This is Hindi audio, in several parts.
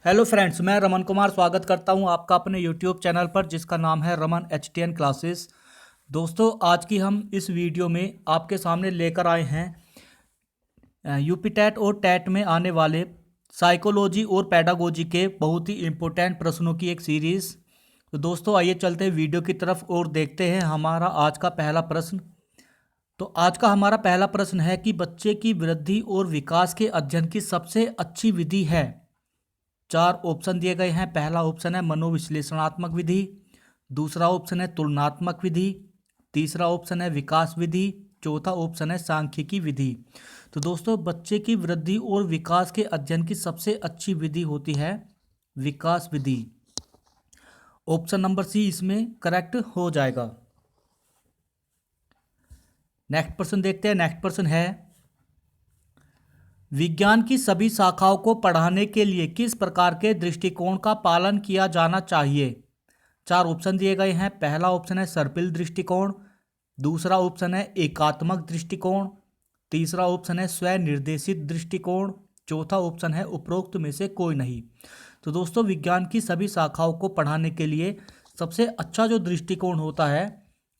हेलो फ्रेंड्स, मैं रमन कुमार स्वागत करता हूं आपका अपने यूट्यूब चैनल पर जिसका नाम है रमन HTN क्लासेस। दोस्तों, आज की हम इस वीडियो में आपके सामने लेकर आए हैं यूपी टेट और टेट में आने वाले साइकोलॉजी और पैडागोजी के बहुत ही इम्पोर्टेंट प्रश्नों की एक सीरीज़। तो दोस्तों, आइए चलते हैं वीडियो की तरफ और देखते हैं हमारा आज का पहला प्रश्न। तो आज का हमारा पहला प्रश्न है कि बच्चे की वृद्धि और विकास के अध्ययन की सबसे अच्छी विधि है। चार ऑप्शन दिए गए हैं। पहला ऑप्शन है मनोविश्लेषणात्मक विधि, दूसरा ऑप्शन है तुलनात्मक विधि, तीसरा ऑप्शन है विकास विधि, चौथा ऑप्शन है सांख्यिकी विधि। तो दोस्तों, बच्चे की वृद्धि और विकास के अध्ययन की सबसे अच्छी विधि होती है विकास विधि। ऑप्शन नंबर सी इसमें करेक्ट हो जाएगा। नेक्स्ट प्रश्न देखते हैं। नेक्स्ट प्रश्न है विज्ञान की सभी शाखाओं को पढ़ाने के लिए किस प्रकार के दृष्टिकोण का पालन किया जाना चाहिए। चार ऑप्शन दिए गए हैं। पहला ऑप्शन है सर्पिल दृष्टिकोण, दूसरा ऑप्शन है एकात्मक दृष्टिकोण, तीसरा ऑप्शन है स्वनिर्देशित दृष्टिकोण, चौथा ऑप्शन है उपरोक्त में से कोई नहीं। तो दोस्तों, विज्ञान की सभी शाखाओं को पढ़ाने के लिए सबसे अच्छा जो दृष्टिकोण होता है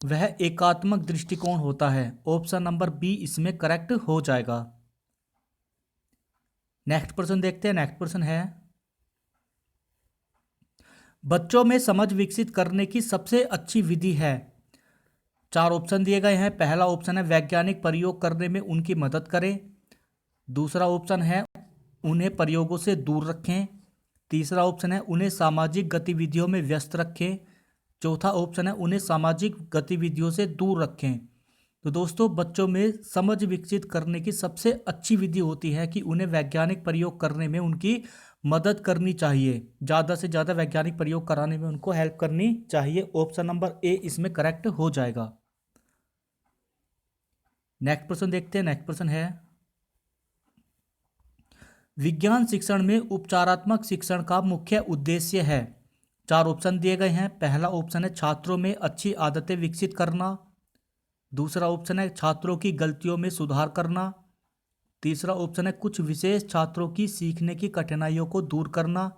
वह एकात्मक दृष्टिकोण होता है। ऑप्शन नंबर बी इसमें करेक्ट हो जाएगा। नेक्स्ट प्रश्न देखते हैं। नेक्स्ट प्रश्न है बच्चों में समझ विकसित करने की सबसे अच्छी विधि है। चार ऑप्शन दिए गए हैं। पहला ऑप्शन है वैज्ञानिक प्रयोग करने में उनकी मदद करें, दूसरा ऑप्शन है उन्हें प्रयोगों से दूर रखें, तीसरा ऑप्शन है उन्हें सामाजिक गतिविधियों में व्यस्त रखें, चौथा ऑप्शन है उन्हें सामाजिक गतिविधियों से दूर रखें। तो दोस्तों, बच्चों में समझ विकसित करने की सबसे अच्छी विधि होती है कि उन्हें वैज्ञानिक प्रयोग करने में उनकी मदद करनी चाहिए। ज़्यादा से ज़्यादा वैज्ञानिक प्रयोग कराने में उनको हेल्प करनी चाहिए। ऑप्शन नंबर ए इसमें करेक्ट हो जाएगा। नेक्स्ट प्रश्न देखते हैं। नेक्स्ट प्रश्न है विज्ञान शिक्षण में उपचारात्मक शिक्षण का मुख्य उद्देश्य है। चार ऑप्शन दिए गए हैं। पहला ऑप्शन है छात्रों में अच्छी आदतें विकसित करना, दूसरा ऑप्शन है छात्रों की गलतियों में सुधार करना, तीसरा ऑप्शन है कुछ विशेष छात्रों की सीखने की कठिनाइयों को दूर करना,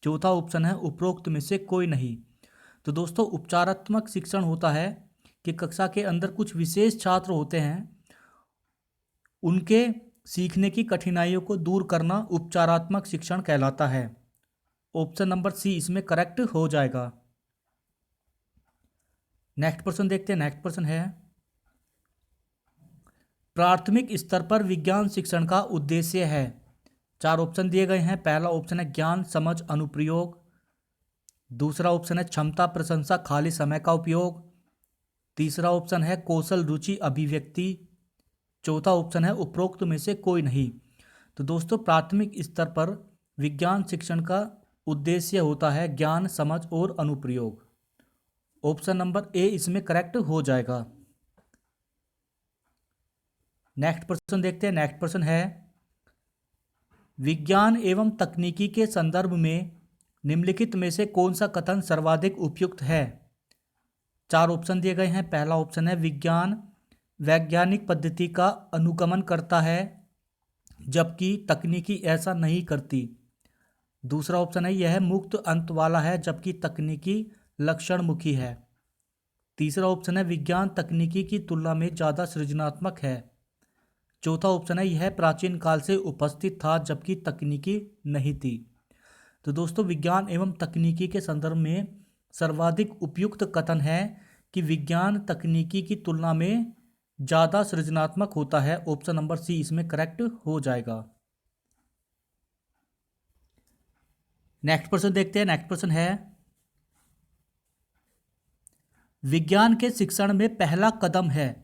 चौथा ऑप्शन है उपरोक्त में से कोई नहीं। तो दोस्तों, उपचारात्मक शिक्षण होता है कि कक्षा के अंदर कुछ विशेष छात्र होते हैं, उनके सीखने की कठिनाइयों को दूर करना उपचारात्मक शिक्षण कहलाता है। ऑप्शन नंबर सी इसमें करेक्ट हो जाएगा। नेक्स्ट प्रश्न देखते हैं। नेक्स्ट प्रश्न है प्राथमिक स्तर पर विज्ञान शिक्षण का उद्देश्य है। चार ऑप्शन दिए गए हैं। पहला ऑप्शन है ज्ञान समझ अनुप्रयोग, दूसरा ऑप्शन है क्षमता प्रशंसा खाली समय का उपयोग, तीसरा ऑप्शन है कौशल रुचि अभिव्यक्ति, चौथा ऑप्शन है उपरोक्त में से कोई नहीं। तो दोस्तों, प्राथमिक स्तर पर विज्ञान शिक्षण का उद्देश्य होता है ज्ञान समझ और अनुप्रयोग। ऑप्शन नंबर ए इसमें करेक्ट हो जाएगा। नेक्स्ट प्रश्न देखते हैं। नेक्स्ट प्रश्न है विज्ञान एवं तकनीकी के संदर्भ में निम्नलिखित में से कौन सा कथन सर्वाधिक उपयुक्त है। चार ऑप्शन दिए गए हैं। पहला ऑप्शन है विज्ञान वैज्ञानिक पद्धति का अनुगमन करता है जबकि तकनीकी ऐसा नहीं करती, दूसरा ऑप्शन है यह मुक्त अंत वाला है जबकि तकनीकी लक्षणमुखी है, तीसरा ऑप्शन है विज्ञान तकनीकी की तुलना में ज़्यादा सृजनात्मक है, चौथा ऑप्शन है यह प्राचीन काल से उपस्थित था जबकि तकनीकी नहीं थी। तो दोस्तों, विज्ञान एवं तकनीकी के संदर्भ में सर्वाधिक उपयुक्त कथन है कि विज्ञान तकनीकी की तुलना में ज़्यादा सृजनात्मक होता है। ऑप्शन नंबर सी इसमें करेक्ट हो जाएगा। नेक्स्ट प्रश्न देखते हैं। नेक्स्ट प्रश्न है विज्ञान के शिक्षण में पहला कदम है।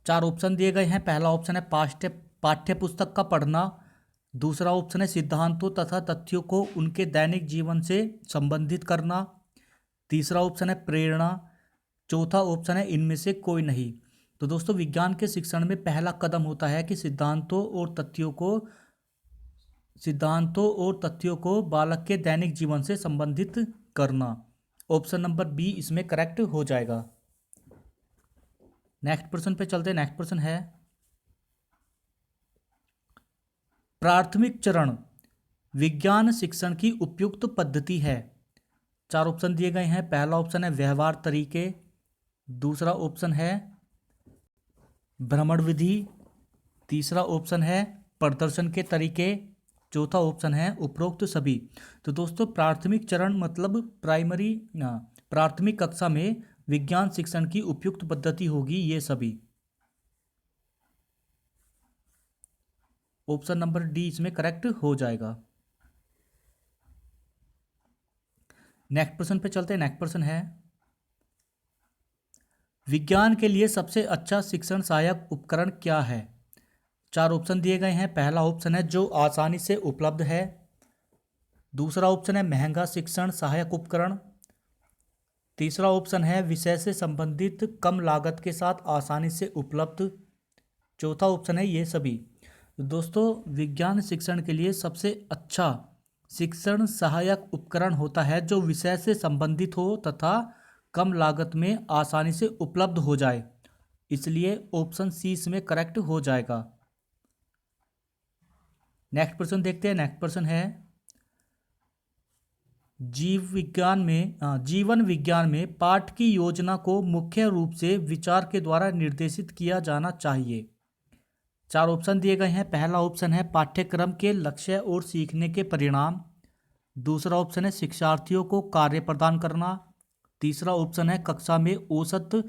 चार ऑप्शन दिए गए हैं। पहला ऑप्शन है पाठ्य पुस्तक का पढ़ना, दूसरा ऑप्शन है सिद्धांतों तथा तथ्यों को उनके दैनिक जीवन से संबंधित करना, तीसरा ऑप्शन है प्रेरणा, चौथा ऑप्शन है इनमें से कोई नहीं। तो दोस्तों, विज्ञान के शिक्षण में पहला कदम होता है कि सिद्धांतों और तथ्यों को बालक के दैनिक जीवन से संबंधित करना। ऑप्शन नंबर बी इसमें करेक्ट हो जाएगा। नेक्स्ट प्रश्न पे चलते हैं। नेक्स्ट प्रश्न है प्राथमिक चरण विज्ञान शिक्षण की उपयुक्त पद्धति है? चार ऑप्शन दिए गए हैं। पहला ऑप्शन है व्यवहार तरीके, दूसरा ऑप्शन है भ्रमण विधि, तीसरा ऑप्शन है प्रदर्शन के तरीके, चौथा ऑप्शन है उपरोक्त सभी। तो दोस्तों प्राथमिक चरण मतलब प्राथमिक कक्षा में विज्ञान शिक्षण की उपयुक्त पद्धति होगी ये सभी। ऑप्शन नंबर डी इसमें करेक्ट हो जाएगा। नेक्स्ट प्रश्न पे चलते हैं। नेक्स्ट प्रश्न है विज्ञान के लिए सबसे अच्छा शिक्षण सहायक उपकरण क्या है? चार ऑप्शन दिए गए हैं। पहला ऑप्शन है जो आसानी से उपलब्ध है, दूसरा ऑप्शन है महंगा शिक्षण सहायक उपकरण, तीसरा ऑप्शन है विषय से संबंधित कम लागत के साथ आसानी से उपलब्ध, चौथा ऑप्शन है ये सभी। दोस्तों विज्ञान शिक्षण के लिए सबसे अच्छा शिक्षण सहायक उपकरण होता है जो विषय से संबंधित हो तथा कम लागत में आसानी से उपलब्ध हो जाए, इसलिए ऑप्शन सी इसमें करेक्ट हो जाएगा। नेक्स्ट प्रश्न देखते हैं। नेक्स्ट प्रश्न है जीवन विज्ञान में पाठ की योजना को मुख्य रूप से विचार के द्वारा निर्देशित किया जाना चाहिए। चार ऑप्शन दिए गए हैं। पहला ऑप्शन है पाठ्यक्रम के लक्ष्य और सीखने के परिणाम, दूसरा ऑप्शन है शिक्षार्थियों को कार्य प्रदान करना, तीसरा ऑप्शन है कक्षा में औसत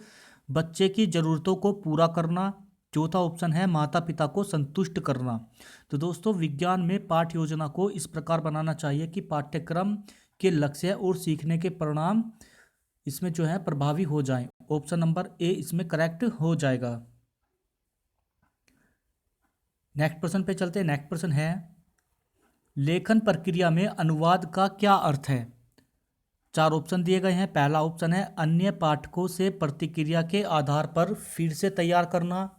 बच्चे की ज़रूरतों को पूरा करना, चौथा ऑप्शन है माता पिता को संतुष्ट करना। तो दोस्तों विज्ञान में पाठ्य योजना को इस प्रकार बनाना चाहिए कि पाठ्यक्रम के लक्ष्य और सीखने के परिणाम इसमें जो है प्रभावी हो जाएं। ऑप्शन नंबर ए इसमें करेक्ट हो जाएगा। नेक्स्ट प्रश्न पे चलते हैं। नेक्स्ट प्रश्न है लेखन प्रक्रिया में अनुवाद का क्या अर्थ है? चार ऑप्शन दिए गए हैं। पहला ऑप्शन है अन्य पाठकों से प्रतिक्रिया के आधार पर फिर से तैयार करना,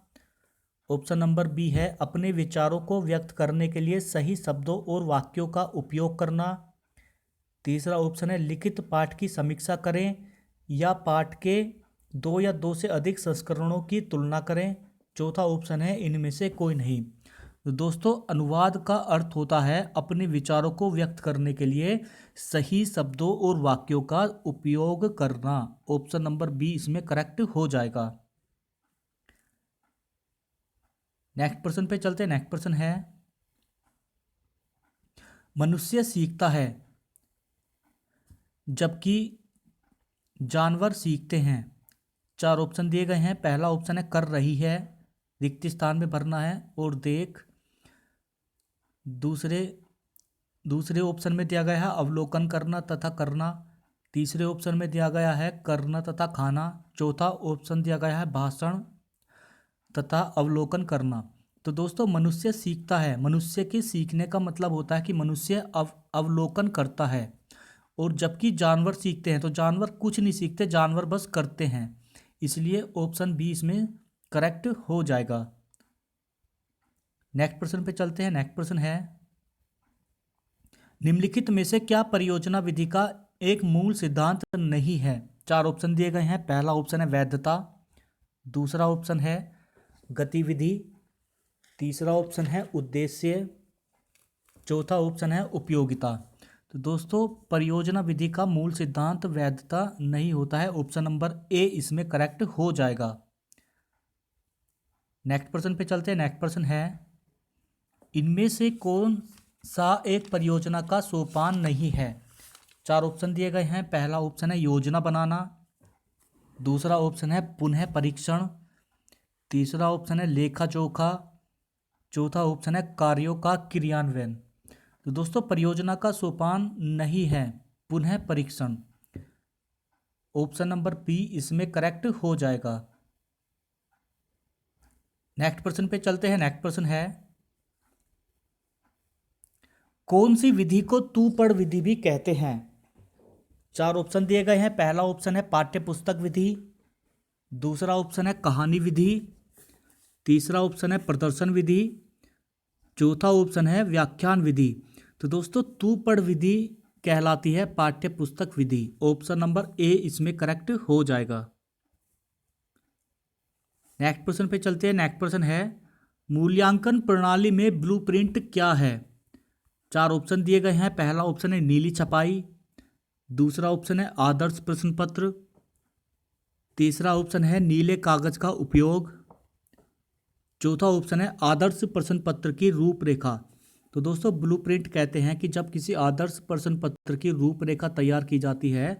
ऑप्शन नंबर बी है अपने विचारों को व्यक्त करने के लिए सही शब्दों और वाक्यों का उपयोग करना, तीसरा ऑप्शन है लिखित पाठ की समीक्षा करें या पाठ के दो या दो से अधिक संस्करणों की तुलना करें, चौथा ऑप्शन है इनमें से कोई नहीं। तो दोस्तों अनुवाद का अर्थ होता है अपने विचारों को व्यक्त करने के लिए सही शब्दों और वाक्यों का उपयोग करना, ऑप्शन नंबर बी इसमें करेक्ट हो जाएगा। नेक्स्ट प्रश्न पे चलते हैं। नेक्स्ट प्रश्न है मनुष्य सीखता है जबकि जानवर सीखते हैं। चार ऑप्शन दिए गए हैं। पहला ऑप्शन है कर रही है, रिक्त स्थान में भरना है और देख, दूसरे ऑप्शन में दिया गया है अवलोकन करना तथा करना, तीसरे ऑप्शन में दिया गया है करना तथा खाना, चौथा ऑप्शन दिया गया है भाषण तथा अवलोकन करना। तो दोस्तों मनुष्य सीखता है, मनुष्य के सीखने का मतलब होता है कि मनुष्य अवलोकन करता है, और जबकि जानवर सीखते हैं तो जानवर कुछ नहीं सीखते, जानवर बस करते हैं, इसलिए ऑप्शन बी इसमें करेक्ट हो जाएगा। नेक्स्ट प्रश्न पे चलते हैं। नेक्स्ट प्रश्न है निम्नलिखित में से क्या परियोजना विधि का एक मूल सिद्धांत नहीं है? चार ऑप्शन दिए गए हैं। पहला ऑप्शन है वैधता, दूसरा ऑप्शन है गतिविधि, तीसरा ऑप्शन है उद्देश्य, चौथा ऑप्शन है उपयोगिता। तो दोस्तों परियोजना विधि का मूल सिद्धांत वैधता नहीं होता है, ऑप्शन नंबर ए इसमें करेक्ट हो जाएगा। नेक्स्ट प्रश्न पे चलते हैं। नेक्स्ट प्रश्न है इनमें से कौन सा एक परियोजना का सोपान नहीं है? चार ऑप्शन दिए गए हैं। पहला ऑप्शन है योजना बनाना, दूसरा ऑप्शन है पुनः परीक्षण, तीसरा ऑप्शन है लेखा जोखा, चौथा ऑप्शन है कार्यों का क्रियान्वयन। तो दोस्तों परियोजना का सोपान नहीं है पुनः परीक्षण, ऑप्शन नंबर बी इसमें करेक्ट हो जाएगा। नेक्स्ट प्रश्न पे चलते हैं। नेक्स्ट प्रश्न है कौन सी विधि को तू पढ़ विधि भी कहते हैं? चार ऑप्शन दिए गए हैं। पहला ऑप्शन है पाठ्य पुस्तक विधि, दूसरा ऑप्शन है कहानी विधि, तीसरा ऑप्शन है प्रदर्शन विधि, चौथा ऑप्शन है व्याख्यान विधि। तो दोस्तों तू पढ़ विधि कहलाती है पाठ्य पुस्तक विधि, ऑप्शन नंबर ए इसमें करेक्ट हो जाएगा। नेक्स्ट प्रश्न पे चलते हैं। नेक्स्ट प्रश्न है मूल्यांकन प्रणाली में ब्लूप्रिंट क्या है? चार ऑप्शन दिए गए हैं। पहला ऑप्शन है नीली छपाई, दूसरा ऑप्शन है आदर्श प्रश्न पत्र, तीसरा ऑप्शन है नीले कागज का उपयोग, चौथा ऑप्शन है आदर्श प्रश्न पत्र की रूपरेखा। तो दोस्तों ब्लूप्रिंट कहते हैं कि जब किसी आदर्श प्रश्न पत्र की रूपरेखा तैयार की जाती है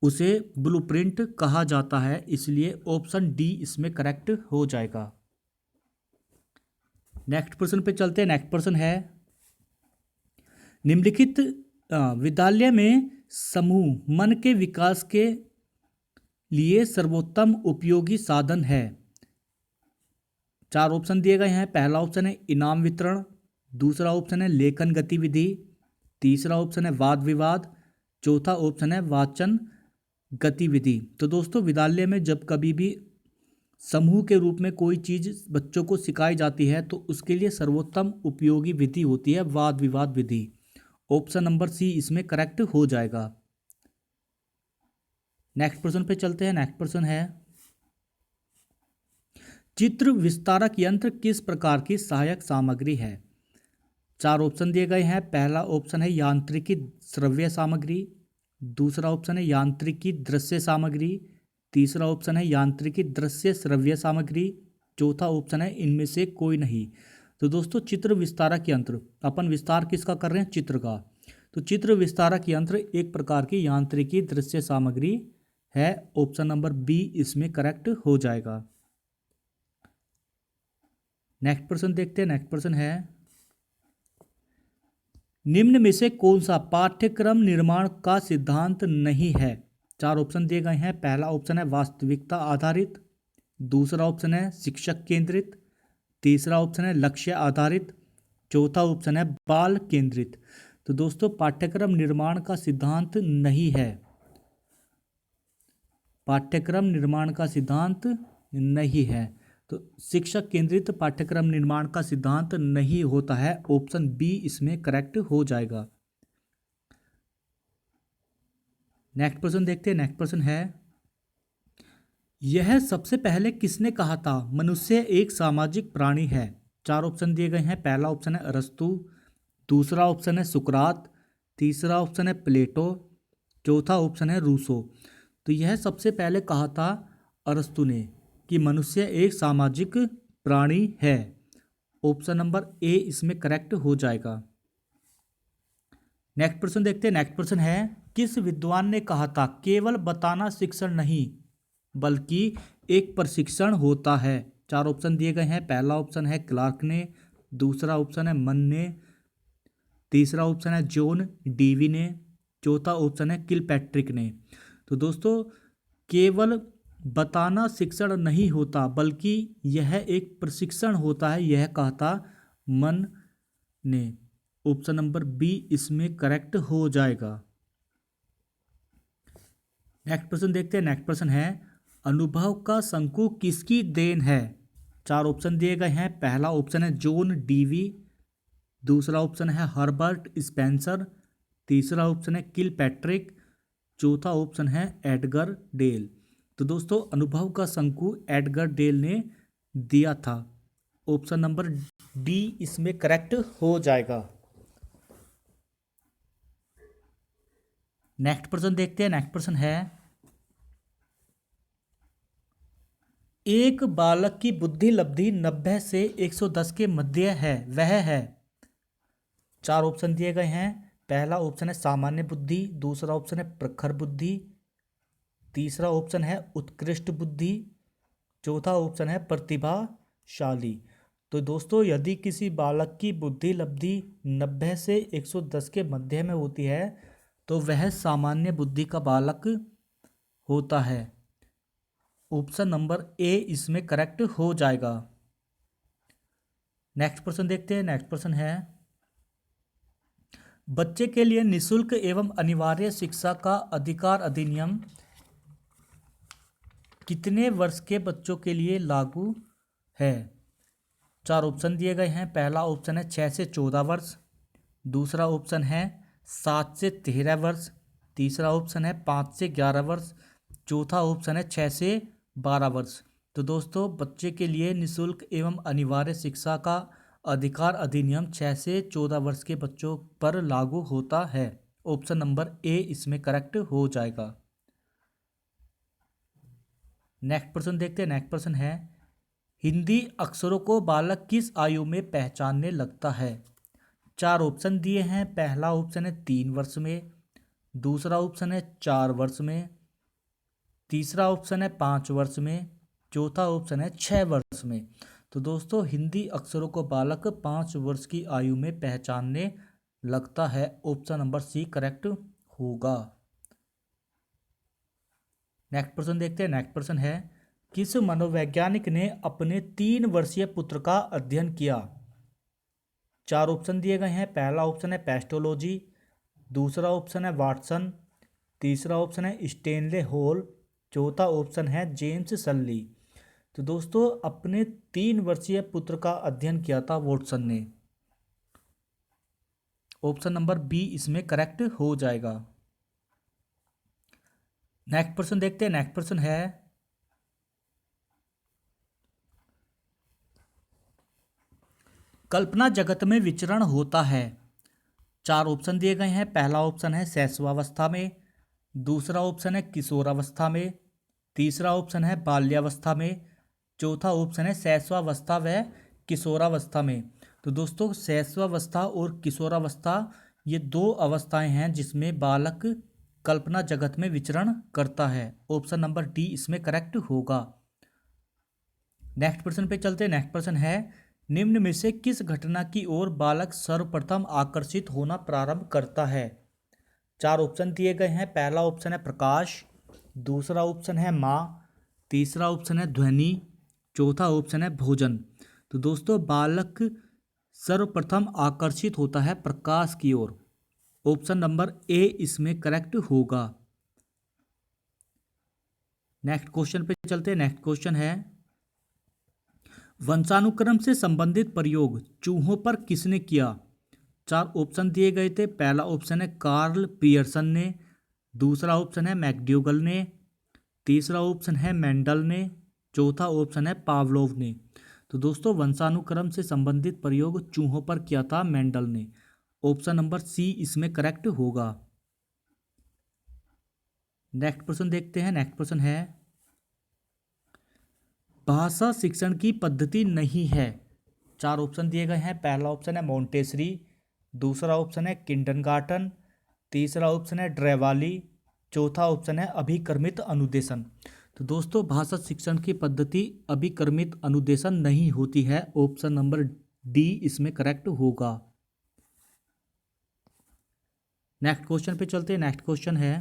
उसे ब्लूप्रिंट कहा जाता है, इसलिए ऑप्शन डी इसमें करेक्ट हो जाएगा। नेक्स्ट प्रश्न पे चलते हैं। नेक्स्ट प्रश्न है निम्नलिखित विद्यालय में समूह मन के विकास के लिए सर्वोत्तम उपयोगी साधन है। चार ऑप्शन दिए गए हैं। पहला ऑप्शन है इनाम वितरण, दूसरा ऑप्शन है लेखन गतिविधि, तीसरा ऑप्शन है वाद विवाद, चौथा ऑप्शन है वाचन गतिविधि। तो दोस्तों विद्यालय में जब कभी भी समूह के रूप में कोई चीज़ बच्चों को सिखाई जाती है तो उसके लिए सर्वोत्तम उपयोगी विधि होती है वाद विवाद विधि। ऑप्शन नंबर सी इसमें करेक्ट हो जाएगा। नेक्स्ट प्रश्न पे चलते हैं। नेक्स्ट प्रश्न है चित्र विस्तारक यंत्र किस प्रकार की सहायक सामग्री है। चार ऑप्शन दिए गए हैं। पहला ऑप्शन है यांत्रिकी श्रव्य सामग्री, दूसरा ऑप्शन है यांत्रिकी दृश्य सामग्री, तीसरा ऑप्शन है यांत्रिकी दृश्य श्रव्य सामग्री, चौथा ऑप्शन है इनमें से कोई नहीं। तो दोस्तों चित्र विस्तारक यंत्र, अपन विस्तार किसका कर रहे हैं, चित्र का। तो चित्र विस्तारक यंत्र एक प्रकार की यांत्रिकी दृश्य सामग्री है। ऑप्शन नंबर बी इसमें करेक्ट हो जाएगा। नेक्स्ट प्रश्न देखते हैं। नेक्स्ट प्रश्न है निम्न में से कौन सा पाठ्यक्रम निर्माण का सिद्धांत नहीं है। चार ऑप्शन दिए गए हैं। पहला ऑप्शन है वास्तविकता आधारित, दूसरा ऑप्शन है शिक्षक केंद्रित, तीसरा ऑप्शन है लक्ष्य आधारित, चौथा ऑप्शन है बाल केंद्रित। तो दोस्तों पाठ्यक्रम निर्माण का सिद्धांत नहीं है, पाठ्यक्रम निर्माण का सिद्धांत नहीं है। तो शिक्षक केंद्रित पाठ्यक्रम निर्माण का सिद्धांत नहीं होता है। ऑप्शन बी इसमें करेक्ट हो जाएगा। नेक्स्ट प्रश्न देखते हैं। नेक्स्ट प्रश्न है यह सबसे पहले किसने कहा था मनुष्य एक सामाजिक प्राणी है। चार ऑप्शन दिए गए हैं। पहला ऑप्शन है अरस्तु, दूसरा ऑप्शन है सुकरात, तीसरा ऑप्शन है प्लेटो, चौथा ऑप्शन है रूसो। तो यह सबसे पहले कहा था अरस्तु ने कि मनुष्य एक सामाजिक प्राणी है। ऑप्शन नंबर ए इसमें करेक्ट हो जाएगा। नेक्स्ट प्रश्न देखते हैं। नेक्स्ट प्रश्न है किस विद्वान ने कहा था केवल बताना शिक्षण नहीं बल्कि एक प्रशिक्षण होता है। चार ऑप्शन दिए गए हैं। पहला ऑप्शन है क्लार्क ने, दूसरा ऑप्शन है मन ने, तीसरा ऑप्शन है जॉन डीवी ने, चौथा ऑप्शन है किलपैट्रिक ने। तो दोस्तों केवल बताना शिक्षण नहीं होता बल्कि यह एक प्रशिक्षण होता है, यह कहा था मन ने। ऑप्शन नंबर बी इसमें करेक्ट हो जाएगा। नेक्स्ट प्रश्न देखते हैं। नेक्स्ट प्रश्न है अनुभव का शंकु किसकी देन है। चार ऑप्शन दिए गए हैं। पहला ऑप्शन है जॉन डीवी, दूसरा ऑप्शन है हर्बर्ट स्पेंसर, तीसरा ऑप्शन है किलपैट्रिक, चौथा ऑप्शन है एडगर डेल। तो दोस्तों अनुभव का शंकु एडगर डेल ने दिया था। ऑप्शन नंबर डी इसमें करेक्ट हो जाएगा। नेक्स्ट प्रश्न देखते हैं। नेक्स्ट प्रश्न है एक बालक की बुद्धि लब्धि 90 से 110 के मध्य है, वह है। चार ऑप्शन दिए गए हैं। पहला ऑप्शन है सामान्य बुद्धि, दूसरा ऑप्शन है प्रखर बुद्धि, तीसरा ऑप्शन है उत्कृष्ट बुद्धि, चौथा ऑप्शन है प्रतिभाशाली। तो दोस्तों यदि किसी बालक की बुद्धि लब्धि 90 से 110 के मध्य में होती है तो वह सामान्य बुद्धि का बालक होता है। ऑप्शन नंबर ए इसमें करेक्ट हो जाएगा। नेक्स्ट प्रश्न देखते हैं। नेक्स्ट प्रश्न है बच्चे के लिए निःशुल्क एवं अनिवार्य शिक्षा का अधिकार अधिनियम कितने वर्ष के बच्चों के लिए लागू है। चार ऑप्शन दिए गए हैं। पहला ऑप्शन है 6 से 14 वर्ष, दूसरा ऑप्शन है 7 से 13 वर्ष, तीसरा ऑप्शन है 5 से 11 वर्ष, चौथा ऑप्शन है 6 से 12 वर्ष। तो दोस्तों बच्चे के लिए निःशुल्क एवं अनिवार्य शिक्षा का अधिकार अधिनियम 6 से 14 वर्ष के बच्चों पर लागू होता है? ऑप्शन नंबर ए इसमें करेक्ट हो जाएगा। नेक्स्ट प्रश्न देखते हैं। नेक्स्ट प्रश्न है, हिंदी अक्षरों को बालक किस आयु में पहचानने लगता है? 4 ऑप्शन दिए हैं। पहला ऑप्शन है 3 वर्ष में, दूसरा ऑप्शन है 4 वर्ष में, तीसरा ऑप्शन है 5 वर्ष में, चौथा ऑप्शन है 6 वर्ष में। तो दोस्तों हिंदी अक्षरों को बालक 5 वर्ष की आयु में पहचानने लगता है। ऑप्शन नंबर सी करेक्ट होगा। नेक्स्ट प्रश्न देखते हैं। नेक्स्ट प्रश्न है, किस मनोवैज्ञानिक ने अपने 3 वर्षीय पुत्र का अध्ययन किया? 4 ऑप्शन दिए गए हैं। पहला ऑप्शन है पेस्टोलॉजी, दूसरा ऑप्शन है वाटसन, तीसरा ऑप्शन है स्टेनले हॉल, चौथा ऑप्शन है जेम्स सल्ली। तो दोस्तों अपने 3 वर्षीय पुत्र का अध्ययन किया था वाटसन ने। ऑप्शन नंबर बी इसमें करेक्ट हो जाएगा। नेक्स्ट प्रश्न देखते हैं। नेक्स्ट प्रश्न है, कल्पना जगत में विचरण होता है? 4 ऑप्शन दिए गए हैं। पहला ऑप्शन है शैशवावस्था में, दूसरा ऑप्शन है किशोरावस्था में, तीसरा ऑप्शन है बाल्यावस्था में, चौथा ऑप्शन है शैशवावस्था व किशोरावस्था में। तो दोस्तों शैशवावस्था और किशोरावस्था ये 2 अवस्थाएं हैं जिसमें बालक कल्पना जगत में विचरण करता है। ऑप्शन नंबर डी इसमें करेक्ट होगा। नेक्स्ट प्रश्न पे चलते हैं। नेक्स्ट प्रश्न है, निम्न में से किस घटना की ओर बालक सर्वप्रथम आकर्षित होना प्रारंभ करता है? 4 ऑप्शन दिए गए हैं। पहला ऑप्शन है प्रकाश, दूसरा ऑप्शन है माँ, तीसरा ऑप्शन है ध्वनि, चौथा ऑप्शन है भोजन। तो दोस्तों बालक सर्वप्रथम आकर्षित होता है प्रकाश की ओर। ऑप्शन नंबर ए इसमें करेक्ट होगा। नेक्स्ट क्वेश्चन पे चलते हैं। नेक्स्ट क्वेश्चन है, वंशानुक्रम से संबंधित प्रयोग चूहों पर किसने किया? 4 ऑप्शन दिए गए थे। पहला ऑप्शन है कार्ल पियर्सन ने, दूसरा ऑप्शन है मैक्ड्यूगल ने, तीसरा ऑप्शन है मेंडल ने, चौथा ऑप्शन है पावलोव ने। तो दोस्तों वंशानुक्रम से संबंधित प्रयोग चूहों पर किया था मेंडल ने। ऑप्शन नंबर सी इसमें करेक्ट होगा। नेक्स्ट प्रश्न देखते हैं। नेक्स्ट प्रश्न है, भाषा शिक्षण की पद्धति नहीं है? 4 ऑप्शन दिए गए हैं। पहला ऑप्शन है मोंटेसरी, दूसरा ऑप्शन है किंडरगार्टन, तीसरा ऑप्शन है ड्रेवाली, चौथा ऑप्शन है अभिक्रमित अनुदेशन। तो दोस्तों भाषा शिक्षण की पद्धति अभिक्रमित अनुदेशन नहीं होती है। ऑप्शन नंबर डी इसमें करेक्ट होगा। नेक्स्ट क्वेश्चन पे चलते हैं। नेक्स्ट क्वेश्चन है,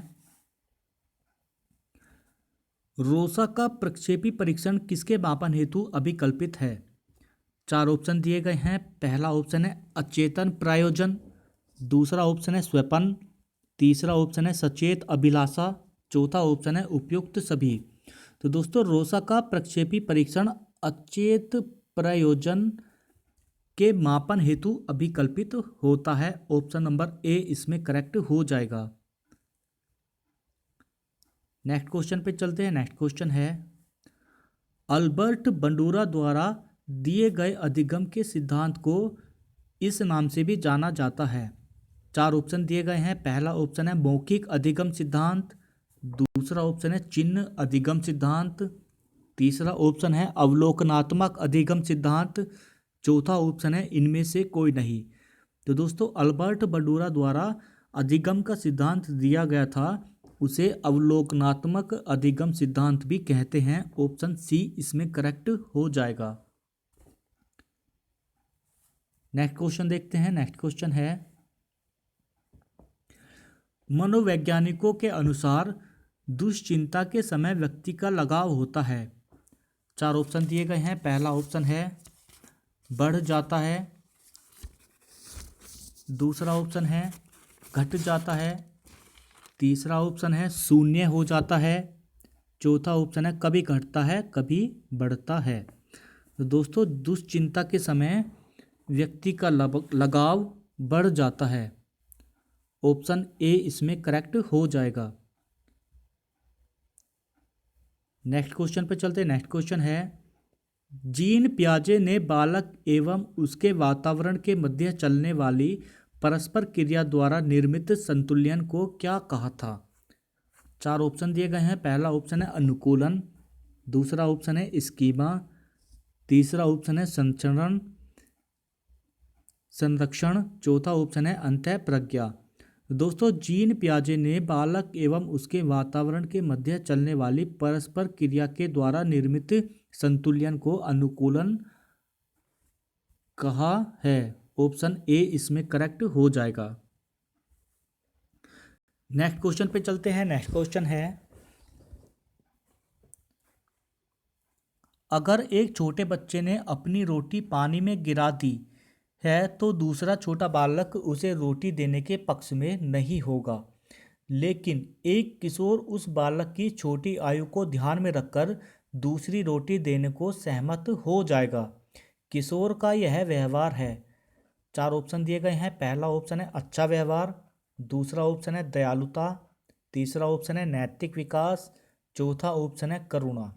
रोसा का प्रक्षेपी परीक्षण किसके मापन हेतु अभिकल्पित है? 4 ऑप्शन दिए गए हैं। पहला ऑप्शन है अचेतन प्रायोजन, दूसरा ऑप्शन है स्वपन, तीसरा ऑप्शन है सचेत अभिलाषा, चौथा ऑप्शन है उपयुक्त सभी। तो दोस्तों रोसा का प्रक्षेपी परीक्षण अचेत प्रयोजन के मापन हेतु अभिकल्पित होता है। ऑप्शन नंबर ए इसमें करेक्ट हो जाएगा। नेक्स्ट क्वेश्चन पे चलते हैं। नेक्स्ट क्वेश्चन है, अल्बर्ट बंडूरा द्वारा दिए गए अधिगम के सिद्धांत को इस नाम से भी जाना जाता है। 4 ऑप्शन दिए गए हैं। पहला ऑप्शन है मौखिक अधिगम सिद्धांत, दूसरा ऑप्शन है चिन्ह अधिगम सिद्धांत, तीसरा ऑप्शन है अवलोकनात्मक अधिगम सिद्धांत, चौथा ऑप्शन है इनमें से कोई नहीं। तो दोस्तों अल्बर्ट बंडूरा द्वारा अधिगम का सिद्धांत दिया गया था उसे अवलोकनात्मक अधिगम सिद्धांत भी कहते हैं। ऑप्शन सी इसमें करेक्ट हो जाएगा। नेक्स्ट क्वेश्चन देखते हैं। नेक्स्ट क्वेश्चन है, मनोवैज्ञानिकों के अनुसार दुश्चिंता के समय व्यक्ति का लगाव होता है। 4 ऑप्शन दिए गए हैं। पहला ऑप्शन है बढ़ जाता है, दूसरा ऑप्शन है घट जाता है, तीसरा ऑप्शन है शून्य हो जाता है, चौथा ऑप्शन है कभी घटता है कभी बढ़ता है। तो दोस्तों दुश्चिंता के समय व्यक्ति का लगाव बढ़ जाता है। ऑप्शन ए इसमें करेक्ट हो जाएगा। नेक्स्ट क्वेश्चन पे चलते हैं। नेक्स्ट क्वेश्चन है, जीन पियाजे ने बालक एवं उसके वातावरण के मध्य चलने वाली परस्पर क्रिया द्वारा निर्मित संतुलन को क्या कहा था? चार ऑप्शन दिए गए हैं। पहला ऑप्शन है अनुकूलन, दूसरा ऑप्शन है स्कीमा, तीसरा ऑप्शन है संरक्षण, चौथा ऑप्शन है अंतःप्रज्ञा। दोस्तों, जीन पियाजे ने बालक एवं उसके वातावरण के मध्य चलने वाली परस्पर क्रिया के द्वारा निर्मित संतुलन को अनुकूलन कहा है। ऑप्शन ए इसमें करेक्ट हो जाएगा। नेक्स्ट क्वेश्चन पे चलते हैं। नेक्स्ट क्वेश्चन है, अगर एक छोटे बच्चे ने अपनी रोटी पानी में गिरा दी है तो दूसरा छोटा बालक उसे रोटी देने के पक्ष में नहीं होगा, लेकिन एक किशोर उस बालक की छोटी आयु को ध्यान में रखकर दूसरी रोटी देने को सहमत हो जाएगा। किशोर का यह व्यवहार है। चार ऑप्शन दिए गए हैं। पहला ऑप्शन है अच्छा व्यवहार, दूसरा ऑप्शन है दयालुता, तीसरा ऑप्शन है नैतिक विकास, चौथा ऑप्शन है करुणा।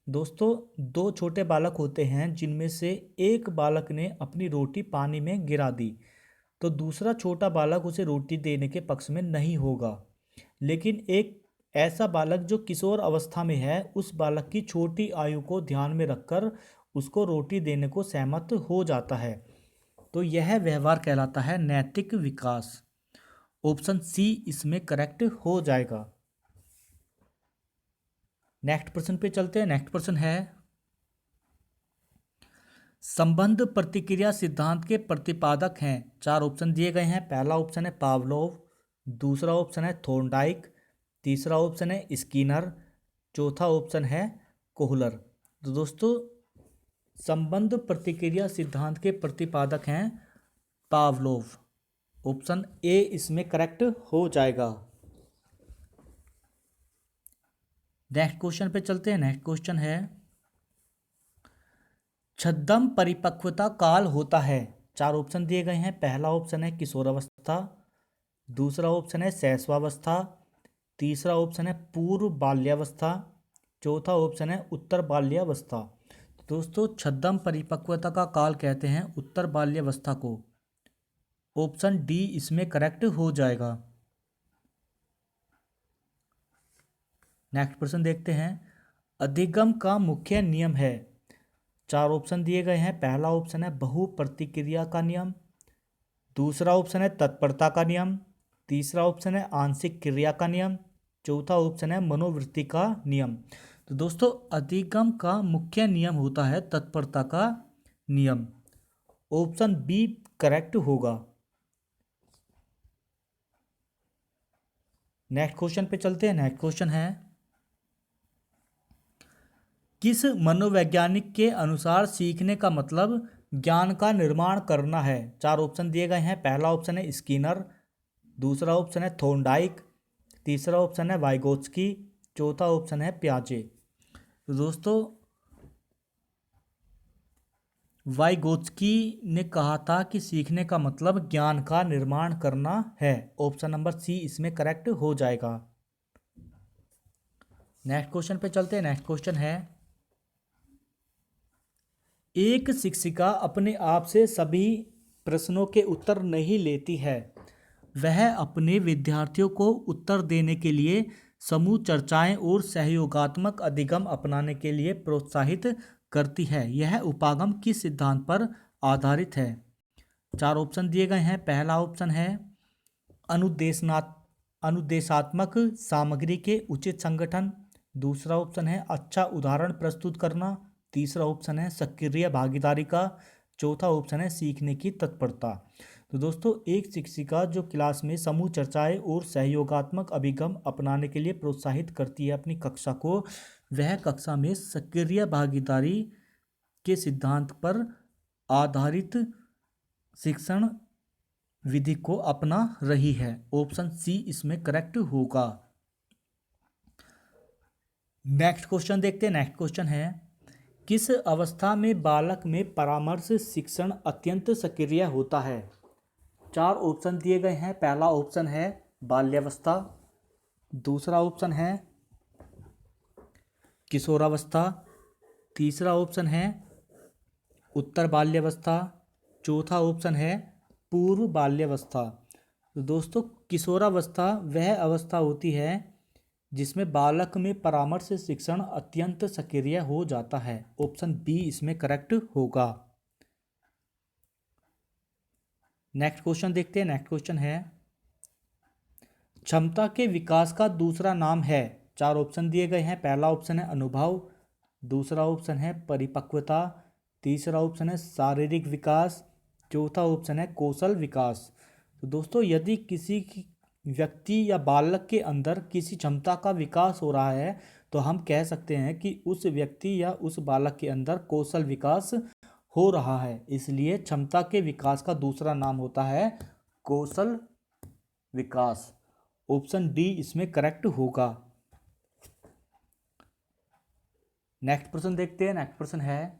दोस्तों, दो छोटे बालक होते हैं जिनमें से एक बालक ने अपनी रोटी पानी में गिरा दी तो दूसरा छोटा बालक उसे रोटी देने के पक्ष में नहीं होगा, लेकिन एक ऐसा बालक जो किशोर अवस्था में है उस बालक की छोटी आयु को ध्यान में रखकर उसको रोटी देने को सहमत हो जाता है। तो यह व्यवहार कहलाता है नैतिक विकास। ऑप्शन सी इसमें करेक्ट हो जाएगा। नेक्स्ट प्रश्न पे चलते हैं। नेक्स्ट प्रश्न है, संबंध प्रतिक्रिया सिद्धांत के प्रतिपादक हैं। चार ऑप्शन दिए गए हैं। पहला ऑप्शन है पावलोव, दूसरा ऑप्शन है थोर्नडाइक, तीसरा ऑप्शन है स्किनर, चौथा ऑप्शन है कोहलर। तो दोस्तों, संबंध प्रतिक्रिया सिद्धांत के प्रतिपादक हैं पावलोव। ऑप्शन ए इसमें करेक्ट हो जाएगा। नेक्स्ट क्वेश्चन पे चलते हैं। नेक्स्ट क्वेश्चन है, छद्म परिपक्वता काल होता है। चार ऑप्शन दिए गए हैं। पहला ऑप्शन है किशोरावस्था, दूसरा ऑप्शन है शैशवावस्था, तीसरा ऑप्शन है पूर्व बाल्यावस्था, चौथा ऑप्शन है उत्तर बाल्यावस्था। दोस्तों, छद्म परिपक्वता का काल कहते हैं उत्तर बाल्यावस्था को। ऑप्शन डी इसमें करेक्ट हो जाएगा। नेक्स्ट प्रश्न देखते हैं, अधिगम का मुख्य नियम है। चार ऑप्शन दिए गए हैं। पहला ऑप्शन है बहु प्रतिक्रिया का नियम, दूसरा ऑप्शन है तत्परता का नियम, तीसरा ऑप्शन है आंशिक क्रिया का नियम, चौथा ऑप्शन है मनोवृत्ति का नियम। तो दोस्तों, अधिगम का मुख्य नियम होता है तत्परता का नियम। ऑप्शन बी करेक्ट होगा। नेक्स्ट क्वेश्चन पे चलते हैं। नेक्स्ट क्वेश्चन है, किस मनोवैज्ञानिक के अनुसार सीखने का मतलब ज्ञान का निर्माण करना है? चार ऑप्शन दिए गए हैं। पहला ऑप्शन है स्किनर, दूसरा ऑप्शन है थोर्नडाइक, तीसरा ऑप्शन है वाइगोत्स्की, चौथा ऑप्शन है पियाजे। तो दोस्तों, वाइगोत्स्की ने कहा था कि सीखने का मतलब ज्ञान का निर्माण करना है। ऑप्शन नंबर सी इसमें करेक्ट हो जाएगा। नेक्स्ट क्वेश्चन पे चलते हैं। नेक्स्ट क्वेश्चन है, एक शिक्षिका अपने आप से सभी प्रश्नों के उत्तर नहीं लेती है। वह अपने विद्यार्थियों को उत्तर देने के लिए समूह चर्चाएं और सहयोगात्मक अधिगम अपनाने के लिए प्रोत्साहित करती है। यह उपागम किस सिद्धांत पर आधारित है? चार ऑप्शन दिए गए हैं। पहला ऑप्शन है अनुदेशात्मक सामग्री के उचित संगठन, दूसरा ऑप्शन है अच्छा उदाहरण प्रस्तुत करना, तीसरा ऑप्शन है सक्रिय भागीदारी का, चौथा ऑप्शन है सीखने की तत्परता। तो दोस्तों, एक शिक्षिका जो क्लास में समूह चर्चाएं और सहयोगात्मक अभिगम अपनाने के लिए प्रोत्साहित करती है अपनी कक्षा को, वह कक्षा में सक्रिय भागीदारी के सिद्धांत पर आधारित शिक्षण विधि को अपना रही है। ऑप्शन सी इसमें करेक्ट होगा। नेक्स्ट क्वेश्चन देखते हैं। नेक्स्ट क्वेश्चन है, किस अवस्था में बालक में परामर्श शिक्षण अत्यंत सक्रिय होता है? चार ऑप्शन दिए गए हैं। पहला ऑप्शन है बाल्यावस्था, दूसरा ऑप्शन है किशोरावस्था, तीसरा ऑप्शन है उत्तर बाल्यावस्था, चौथा ऑप्शन है पूर्व बाल्यावस्था। तो दोस्तों किशोरावस्था वह अवस्था होती है जिसमें बालक में परामर्श शिक्षण अत्यंत सक्रिय हो जाता है। ऑप्शन बी इसमें करेक्ट होगा। नेक्स्ट क्वेश्चन देखते हैं। नेक्स्ट क्वेश्चन है क्षमता के विकास का दूसरा नाम है। चार ऑप्शन दिए गए हैं। पहला ऑप्शन है अनुभव, दूसरा ऑप्शन है परिपक्वता, तीसरा ऑप्शन है शारीरिक विकास, चौथा ऑप्शन है कौशल विकास। तो दोस्तों यदि किसी व्यक्ति या बालक के अंदर किसी क्षमता का विकास हो रहा है तो हम कह सकते हैं कि उस व्यक्ति या उस बालक के अंदर कौशल विकास हो रहा है। इसलिए क्षमता के विकास का दूसरा नाम होता है कौशल विकास। ऑप्शन डी इसमें करेक्ट होगा। नेक्स्ट प्रश्न देखते हैं। नेक्स्ट प्रश्न है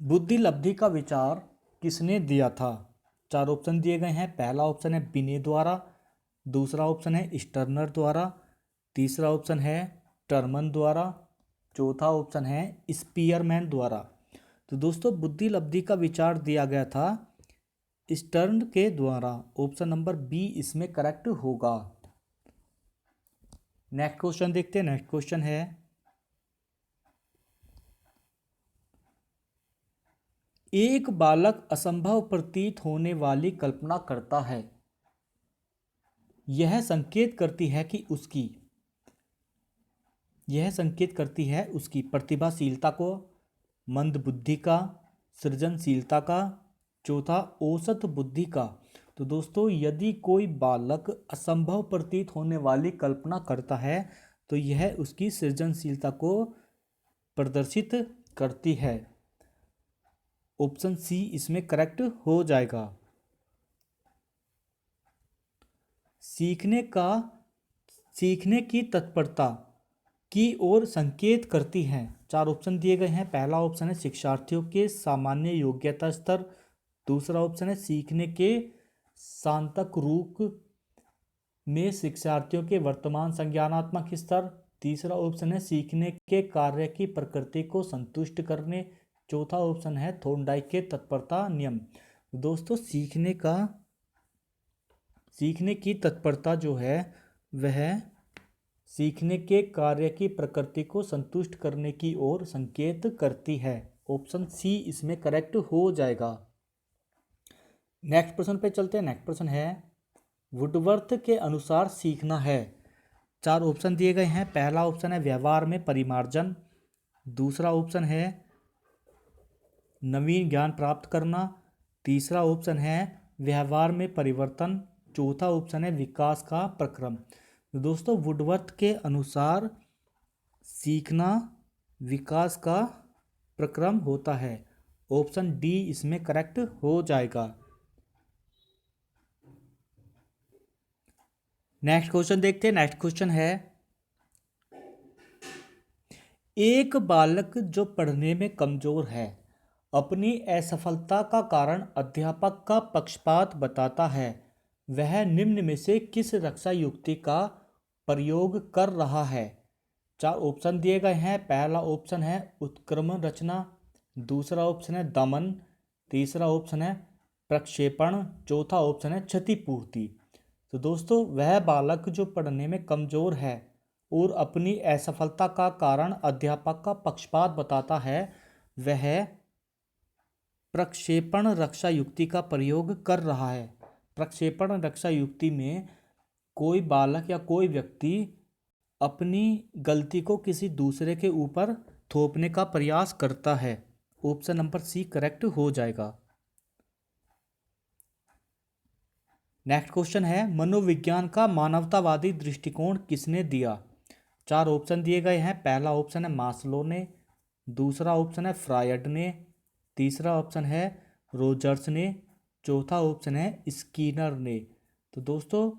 बुद्धि लब्धि का विचार किसने दिया था। चार ऑप्शन दिए गए हैं। पहला ऑप्शन है बिने द्वारा, दूसरा ऑप्शन है स्टर्नर द्वारा, तीसरा ऑप्शन है टर्मन द्वारा, चौथा ऑप्शन है स्पीयरमैन द्वारा। तो दोस्तों बुद्धि लब्धि का विचार दिया गया था स्टर्न के द्वारा। ऑप्शन नंबर बी इसमें करेक्ट होगा। नेक्स्ट क्वेश्चन देखते हैं। नेक्स्ट क्वेश्चन है एक बालक असंभव प्रतीत होने वाली कल्पना करता है। यह संकेत करती है उसकी प्रतिभाशीलता को, मंदबुद्धि का, सृजनशीलता का, चौथा औसत बुद्धि का। तो दोस्तों यदि कोई बालक असंभव प्रतीत होने वाली कल्पना करता है तो यह उसकी सृजनशीलता को प्रदर्शित करती है। ऑप्शन सी इसमें करेक्ट हो जाएगा। सीखने की तत्परता की ओर संकेत करती है। चार ऑप्शन दिए गए हैं। पहला ऑप्शन है शिक्षार्थियों के सामान्य योग्यता स्तर, दूसरा ऑप्शन है सीखने के सांतक रूप में शिक्षार्थियों के वर्तमान संज्ञानात्मक स्तर, तीसरा ऑप्शन है सीखने के कार्य की प्रकृति को संतुष्ट करने, चौथा ऑप्शन है थॉर्नडाइक के तत्परता नियम। दोस्तों सीखने की तत्परता जो है वह सीखने के कार्य की प्रकृति को संतुष्ट करने की ओर संकेत करती है। ऑप्शन सी इसमें करेक्ट हो जाएगा। नेक्स्ट प्रश्न पे चलते हैं। नेक्स्ट प्रश्न है वुडवर्थ के अनुसार सीखना है। चार ऑप्शन दिए गए हैं। पहला ऑप्शन है व्यवहार में परिमार्जन, दूसरा ऑप्शन है नवीन ज्ञान प्राप्त करना, तीसरा ऑप्शन है व्यवहार में परिवर्तन, चौथा ऑप्शन है विकास का प्रक्रम। तो दोस्तों वुडवर्थ के अनुसार सीखना विकास का प्रक्रम होता है। ऑप्शन डी इसमें करेक्ट हो जाएगा। नेक्स्ट क्वेश्चन देखते हैं। नेक्स्ट क्वेश्चन है एक बालक जो पढ़ने में कमजोर है अपनी असफलता का कारण अध्यापक का पक्षपात बताता है। वह निम्न में से किस रक्षा युक्ति का प्रयोग कर रहा है। चार ऑप्शन दिए गए हैं। पहला ऑप्शन है उत्क्रमण रचना, दूसरा ऑप्शन है दमन, तीसरा ऑप्शन है प्रक्षेपण, चौथा ऑप्शन है क्षतिपूर्ति। तो दोस्तों वह बालक जो पढ़ने में कमजोर है और अपनी असफलता का कारण अध्यापक का पक्षपात बताता है वह प्रक्षेपण रक्षा युक्ति का प्रयोग कर रहा है। प्रक्षेपण रक्षा युक्ति में कोई बालक या कोई व्यक्ति अपनी गलती को किसी दूसरे के ऊपर थोपने का प्रयास करता है। ऑप्शन नंबर सी करेक्ट हो जाएगा। नेक्स्ट क्वेश्चन है मनोविज्ञान का मानवतावादी दृष्टिकोण किसने दिया। चार ऑप्शन दिए गए हैं। पहला ऑप्शन है मास्लो ने, दूसरा ऑप्शन है फ्रायड ने, तीसरा ऑप्शन है रोजर्स ने, चौथा ऑप्शन है स्कीनर ने। तो दोस्तों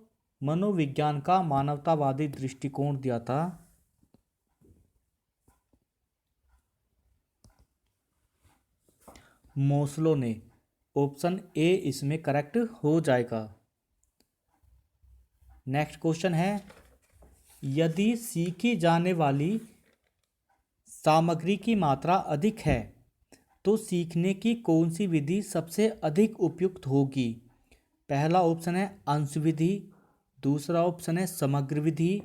मनोविज्ञान का मानवतावादी दृष्टिकोण दिया था मोस्लो ने। ऑप्शन ए इसमें करेक्ट हो जाएगा। नेक्स्ट क्वेश्चन है यदि सीखी जाने वाली सामग्री की मात्रा अधिक है तो सीखने की कौन सी विधि सबसे अधिक उपयुक्त होगी? पहला ऑप्शन है अंश विधि, दूसरा ऑप्शन है समग्र विधि,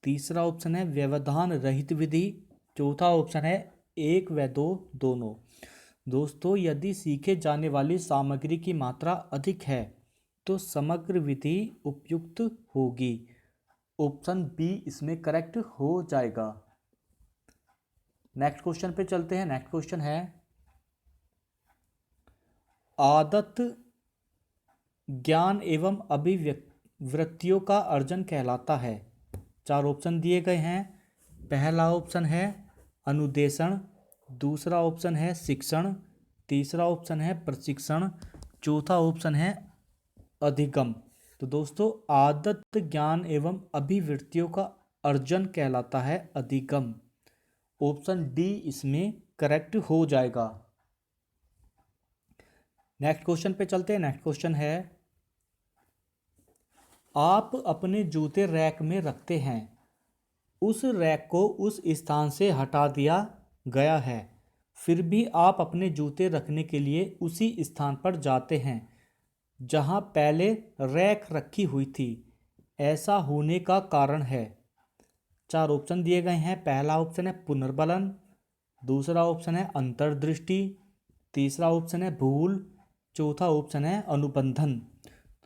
तीसरा ऑप्शन है व्यवधान रहित विधि, चौथा ऑप्शन है एक व दो दोनों। दोस्तों, यदि सीखे जाने वाली सामग्री की मात्रा अधिक है तो समग्र विधि उपयुक्त होगी। ऑप्शन बी इसमें करेक्ट हो जाएगा। नेक्स्ट क्वेश्चन पे चलते हैं। नेक्स्ट क्वेश्चन है आदत ज्ञान एवं अभिवृत्तियों का अर्जन कहलाता है। चार ऑप्शन दिए गए हैं। पहला ऑप्शन है अनुदेशन, दूसरा ऑप्शन है शिक्षण, तीसरा ऑप्शन है प्रशिक्षण, चौथा ऑप्शन है अधिगम। तो दोस्तों, आदत ज्ञान एवं अभिवृत्तियों का अर्जन कहलाता है अधिगम। ऑप्शन डी इसमें करेक्ट हो जाएगा। नेक्स्ट क्वेश्चन पे चलते हैं। नेक्स्ट क्वेश्चन है आप अपने जूते रैक में रखते हैं, उस रैक को उस स्थान से हटा दिया गया है, फिर भी आप अपने जूते रखने के लिए उसी स्थान पर जाते हैं जहां पहले रैक रखी हुई थी। ऐसा होने का कारण है। चार ऑप्शन दिए गए हैं। पहला ऑप्शन है पुनर्बलन, दूसरा ऑप्शन है अंतर्दृष्टि, तीसरा ऑप्शन है भूल, चौथा ऑप्शन है अनुबंधन।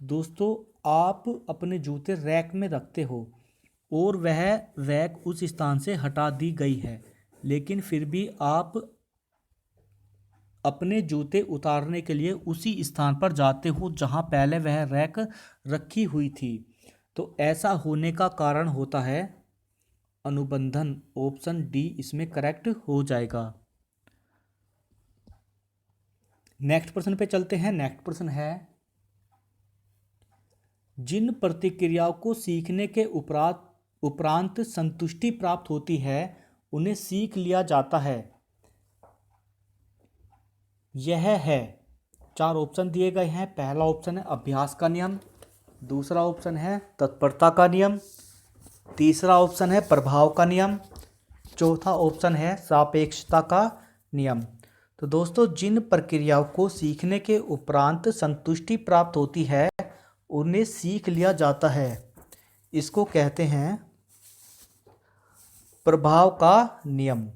तो दोस्तों, आप अपने जूते रैक में रखते हो और वह रैक उस स्थान से हटा दी गई है, लेकिन फिर भी आप अपने जूते उतारने के लिए उसी स्थान पर जाते हो जहां पहले वह रैक रखी हुई थी। तो ऐसा होने का कारण होता है अनुबंधन। ऑप्शन डी इसमें करेक्ट हो जाएगा। नेक्स्ट प्रश्न पे चलते हैं। नेक्स्ट प्रश्न है जिन प्रतिक्रियाओं को सीखने के उपरांत संतुष्टि प्राप्त होती है उन्हें सीख लिया जाता है। यह है। चार ऑप्शन दिए गए हैं। पहला ऑप्शन है अभ्यास का नियम, दूसरा ऑप्शन है तत्परता का नियम, तीसरा ऑप्शन है प्रभाव का नियम, चौथा ऑप्शन है सापेक्षता का नियम। तो दोस्तों, जिन प्रक्रियाओं को सीखने के उपरांत संतुष्टि प्राप्त होती है उन्हें सीख लिया जाता है, इसको कहते हैं प्रभाव का नियम।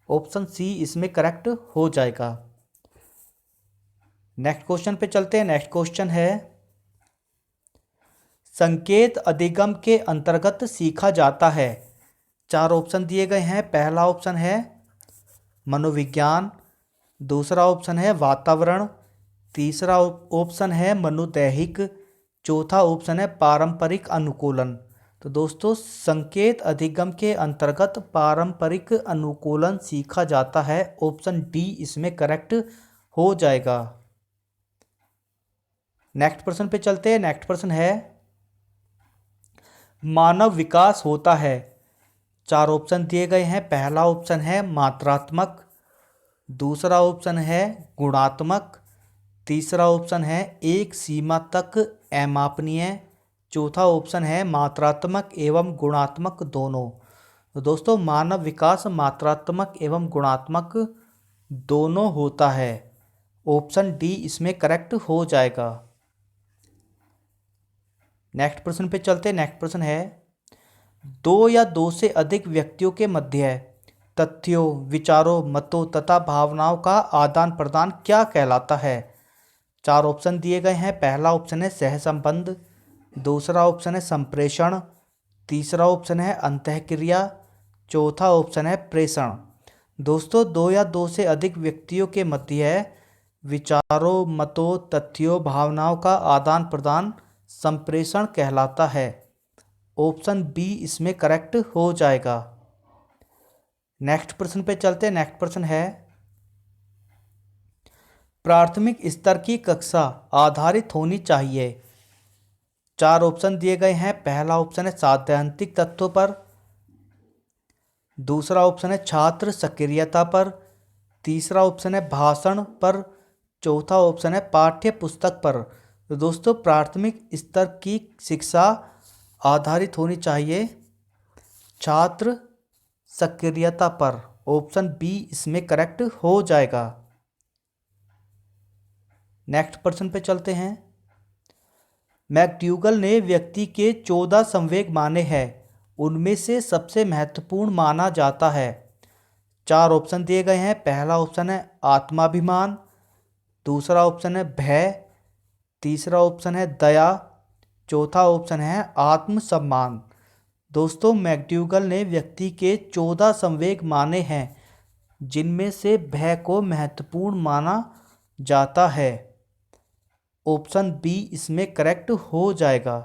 ऑप्शन सी इसमें करेक्ट हो जाएगा। नेक्स्ट क्वेश्चन पे चलते हैं। नेक्स्ट क्वेश्चन है संकेत अधिगम के अंतर्गत सीखा जाता है। चार ऑप्शन दिए गए हैं। पहला ऑप्शन है मनोविज्ञान, दूसरा ऑप्शन है वातावरण, तीसरा ऑप्शन है मनोदैहिक, चौथा ऑप्शन है पारंपरिक अनुकूलन। तो दोस्तों, संकेत अधिगम के अंतर्गत पारंपरिक अनुकूलन सीखा जाता है। ऑप्शन डी इसमें करेक्ट हो जाएगा। नेक्स्ट प्रश्न पे चलते हैं। नेक्स्ट प्रश्न है मानव विकास होता है। चार ऑप्शन दिए गए हैं। पहला ऑप्शन है मात्रात्मक, दूसरा ऑप्शन है गुणात्मक, तीसरा ऑप्शन है एक सीमा तक अमापनीय, चौथा ऑप्शन है मात्रात्मक एवं गुणात्मक दोनों। तो दोस्तों, मानव विकास मात्रात्मक एवं गुणात्मक दोनों होता है। ऑप्शन डी इसमें करेक्ट हो जाएगा। नेक्स्ट प्रश्न पे चलते हैं। नेक्स्ट प्रश्न है दो या दो से अधिक व्यक्तियों के मध्य तथ्यों, विचारों, मतों तथा भावनाओं का आदान प्रदान क्या कहलाता है। चार ऑप्शन दिए गए हैं। पहला ऑप्शन है सहसंबंध, दूसरा ऑप्शन है संप्रेषण, तीसरा ऑप्शन है अंतःक्रिया, चौथा ऑप्शन है प्रेषण। दोस्तों, दो या दो से अधिक व्यक्तियों के मध्य विचारों, मतों, तथ्यों, भावनाओं का आदान प्रदान संप्रेषण कहलाता है। ऑप्शन बी इसमें करेक्ट हो जाएगा। नेक्स्ट प्रश्न पे चलते हैं। नेक्स्ट प्रश्न है प्राथमिक स्तर की कक्षा आधारित होनी चाहिए। चार ऑप्शन दिए गए हैं। पहला ऑप्शन है सैद्धांतिक तत्वों पर, दूसरा ऑप्शन है छात्र सक्रियता पर, तीसरा ऑप्शन है भाषण पर, चौथा ऑप्शन है पाठ्य पुस्तक पर। तो दोस्तों, प्राथमिक स्तर की शिक्षा आधारित होनी चाहिए छात्र सक्रियता पर। ऑप्शन बी इसमें करेक्ट हो जाएगा। नेक्स्ट प्रश्न पे चलते हैं। मैक्ड्यूगल ने व्यक्ति के 14 संवेग माने हैं, उनमें से सबसे महत्वपूर्ण माना जाता है। 4 ऑप्शन दिए गए हैं। पहला ऑप्शन है आत्माभिमान, दूसरा ऑप्शन है भय, तीसरा ऑप्शन है दया, चौथा ऑप्शन है आत्मसम्मान। दोस्तों, मैक्ड्यूगल ने व्यक्ति के 14 संवेग माने हैं, जिनमें से भय को महत्वपूर्ण माना जाता है। ऑप्शन बी इसमें करेक्ट हो जाएगा।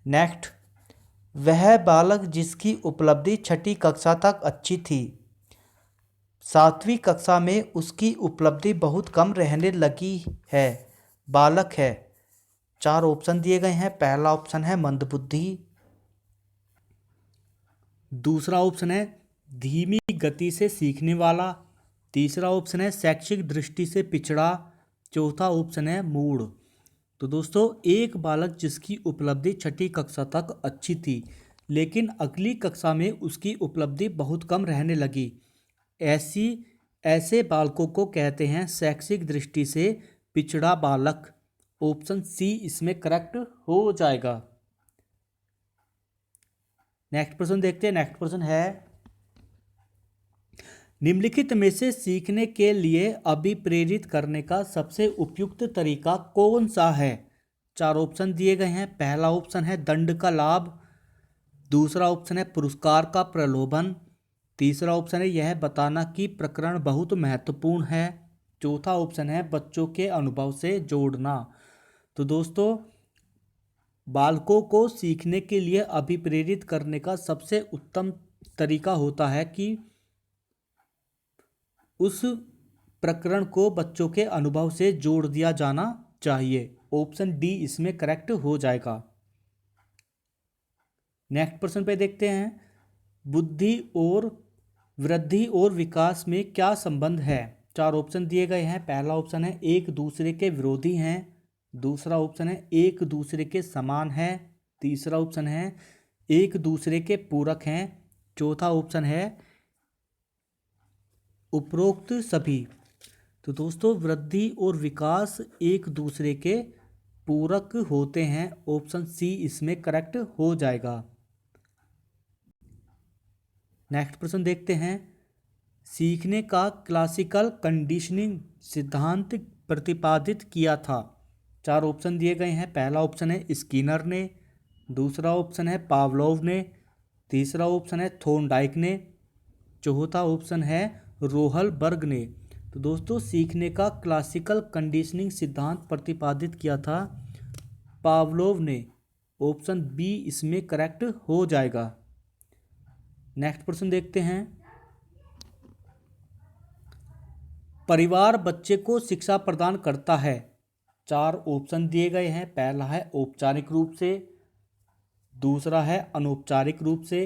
नेक्स्ट, वह बालक जिसकी उपलब्धि 6ठी कक्षा तक अच्छी थी, 7वीं कक्षा में उसकी उपलब्धि बहुत कम रहने लगी है, बालक है। 4 ऑप्शन दिए गए हैं। पहला ऑप्शन है मंदबुद्धि, दूसरा ऑप्शन है धीमी गति से सीखने वाला, तीसरा ऑप्शन है शैक्षिक दृष्टि से पिछड़ा, चौथा ऑप्शन है मूढ़। तो दोस्तों, एक बालक जिसकी उपलब्धि 6ठी कक्षा तक अच्छी थी, लेकिन अगली कक्षा में उसकी उपलब्धि बहुत कम रहने लगी, ऐसे बालकों को कहते हैं शैक्षिक दृष्टि से पिछड़ा बालक। ऑप्शन सी इसमें करेक्ट हो जाएगा। नेक्स्ट प्रश्न देखते हैं। नेक्स्ट प्रश्न है, निम्नलिखित में से सीखने के लिए अभिप्रेरित करने का सबसे उपयुक्त तरीका कौन सा है? 4 ऑप्शन दिए गए हैं। पहला ऑप्शन है दंड का लाभ, दूसरा ऑप्शन है पुरस्कार का प्रलोभन, तीसरा ऑप्शन है यह बताना कि प्रकरण बहुत महत्वपूर्ण है, चौथा ऑप्शन है बच्चों के अनुभव से जोड़ना। तो दोस्तों, बालकों को सीखने के लिए अभिप्रेरित करने का सबसे उत्तम तरीका होता है कि उस प्रकरण को बच्चों के अनुभव से जोड़ दिया जाना चाहिए। ऑप्शन डी इसमें करेक्ट हो जाएगा। नेक्स्ट प्रश्न पे देखते हैं, बुद्धि और वृद्धि और विकास में क्या संबंध है? 4 ऑप्शन दिए गए हैं। पहला ऑप्शन है एक दूसरे के विरोधी हैं, दूसरा ऑप्शन है एक दूसरे के समान है, तीसरा ऑप्शन है एक दूसरे के पूरक हैं, चौथा ऑप्शन है उपरोक्त सभी। तो दोस्तों, वृद्धि और विकास एक दूसरे के पूरक होते हैं। ऑप्शन सी इसमें करेक्ट हो जाएगा। नेक्स्ट प्रश्न देखते हैं, सीखने का क्लासिकल कंडीशनिंग सिद्धांत प्रतिपादित किया था? 4 ऑप्शन दिए गए हैं। पहला ऑप्शन है स्किनर ने, दूसरा ऑप्शन है पावलोव ने, तीसरा ऑप्शन है थोर्नडाइक ने, चौथा ऑप्शन है रोहलबर्ग ने। तो दोस्तों, सीखने का क्लासिकल कंडीशनिंग सिद्धांत प्रतिपादित किया था पावलोव ने। ऑप्शन बी इसमें करेक्ट हो जाएगा। नेक्स्ट प्रश्न देखते हैं, परिवार बच्चे को शिक्षा प्रदान करता है? 4 ऑप्शन दिए गए हैं। पहला है औपचारिक रूप से, दूसरा है अनौपचारिक रूप से,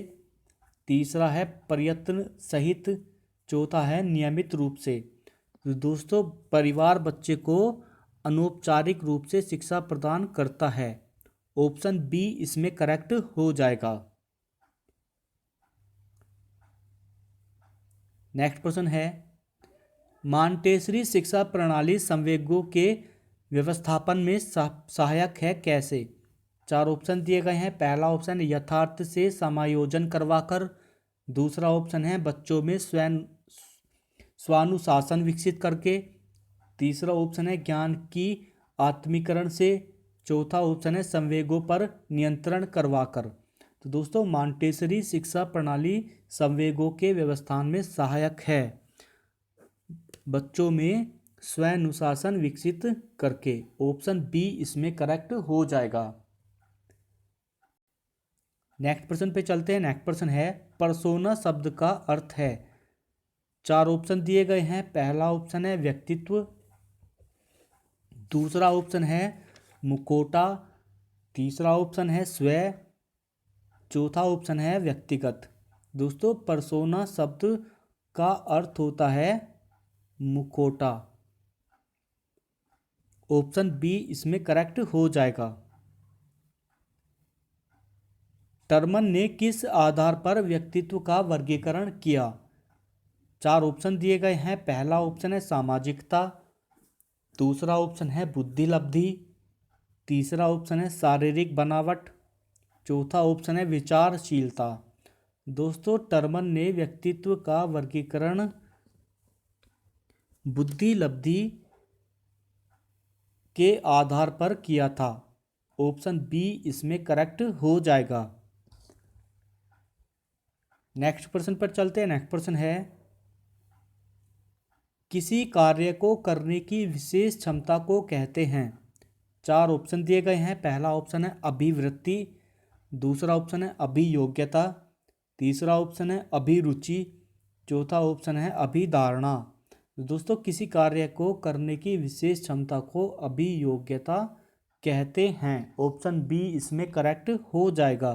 तीसरा है प्रयत्न सहित, चौथा है नियमित रूप से। तो दोस्तों, परिवार बच्चे को अनौपचारिक रूप से शिक्षा प्रदान करता है। ऑप्शन बी इसमें करेक्ट हो जाएगा। नेक्स्ट प्रश्न है, मॉन्टेसरी शिक्षा प्रणाली संवेगों के व्यवस्थापन में सहायक है कैसे? 4 ऑप्शन दिए गए हैं। पहला ऑप्शन यथार्थ से समायोजन करवाकर, दूसरा ऑप्शन है बच्चों में स्वानुशासन विकसित करके, तीसरा ऑप्शन है ज्ञान की आत्मीकरण से, चौथा ऑप्शन है संवेगों पर नियंत्रण करवाकर। तो दोस्तों, मॉन्टेसरी शिक्षा प्रणाली संवेगों के व्यवस्थान में सहायक है, बच्चों में स्वानुशासन विकसित करके। ऑप्शन बी इसमें करेक्ट हो जाएगा। नेक्स्ट प्रश्न पे चलते हैं। नेक्स्ट प्रश्न है, पर्सोना शब्द का अर्थ है? 4 ऑप्शन दिए गए हैं। पहला ऑप्शन है व्यक्तित्व, दूसरा ऑप्शन है मुखौटा, तीसरा ऑप्शन है स्वयं, चौथा ऑप्शन है व्यक्तिगत। दोस्तों, पर्सोना शब्द का अर्थ होता है मुखौटा। ऑप्शन बी इसमें करेक्ट हो जाएगा। टर्मन ने किस आधार पर व्यक्तित्व का वर्गीकरण किया? 4 ऑप्शन दिए गए हैं। पहला ऑप्शन है सामाजिकता, दूसरा ऑप्शन है बुद्धि लब्धि, तीसरा ऑप्शन है शारीरिक बनावट, चौथा ऑप्शन है विचारशीलता। दोस्तों, टर्मन ने व्यक्तित्व का वर्गीकरण बुद्धि लब्धि के आधार पर किया था। ऑप्शन बी इसमें करेक्ट हो जाएगा। नेक्स्ट प्रश्न पर चलते हैं। नेक्स्ट प्रश्न है, किसी कार्य को करने की विशेष क्षमता को कहते हैं? 4 ऑप्शन दिए गए हैं। पहला ऑप्शन है अभिवृत्ति, दूसरा ऑप्शन है अभियोग्यता, तीसरा ऑप्शन है अभिरुचि, चौथा ऑप्शन है अभिधारणा। दोस्तों, किसी कार्य को करने की विशेष क्षमता को अभियोग्यता कहते हैं। ऑप्शन बी इसमें करेक्ट हो जाएगा।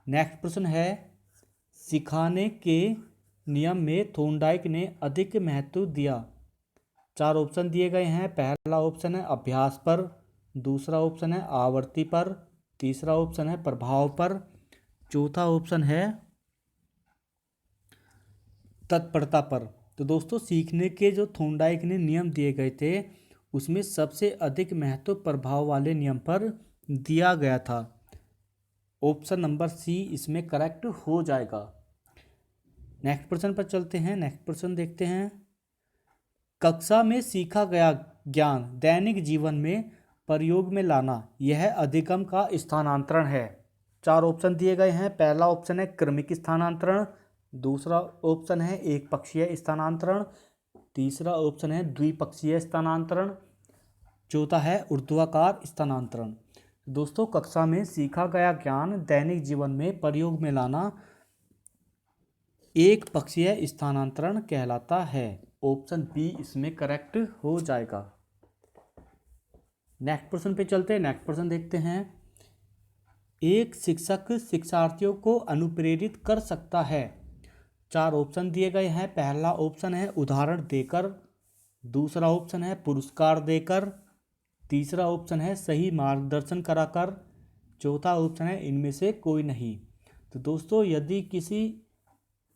नेक्स्ट प्रश्न है, सिखाने के नियम में थॉर्नडाइक ने अधिक महत्व दिया? 4 ऑप्शन दिए गए हैं। पहला ऑप्शन है अभ्यास पर, दूसरा ऑप्शन है आवृत्ति पर, तीसरा ऑप्शन है प्रभाव पर, चौथा ऑप्शन है तत्परता पर। तो दोस्तों, सीखने के जो थॉर्नडाइक ने नियम दिए गए थे उसमें सबसे अधिक महत्व प्रभाव वाले नियम पर दिया गया था। ऑप्शन नंबर सी इसमें करेक्ट हो जाएगा। नेक्स्ट प्रश्न पर चलते हैं। नेक्स्ट प्रश्न देखते हैं, कक्षा में सीखा गया ज्ञान दैनिक जीवन में प्रयोग में लाना यह अधिगम का स्थानांतरण है। 4 ऑप्शन दिए गए हैं। पहला ऑप्शन है क्रमिक स्थानांतरण, दूसरा ऑप्शन है एक पक्षीय स्थानांतरण, तीसरा ऑप्शन है द्विपक्षीय स्थानांतरण, चौथा है ऊर्ध्वाकार स्थानांतरण। दोस्तों, कक्षा में सीखा गया ज्ञान दैनिक जीवन में प्रयोग में लाना एक पक्षीय स्थानांतरण कहलाता है। ऑप्शन बी इसमें करेक्ट हो जाएगा। नेक्स्ट प्रश्न पे चलते हैं। नेक्स्ट प्रश्न देखते हैं, एक शिक्षक शिक्षार्थियों को अनुप्रेरित कर सकता है? 4 ऑप्शन दिए गए हैं। पहला ऑप्शन है उदाहरण देकर, दूसरा ऑप्शन है पुरस्कार देकर, तीसरा ऑप्शन है सही मार्गदर्शन कराकर, चौथा ऑप्शन है इनमें से कोई नहीं। तो दोस्तों, यदि किसी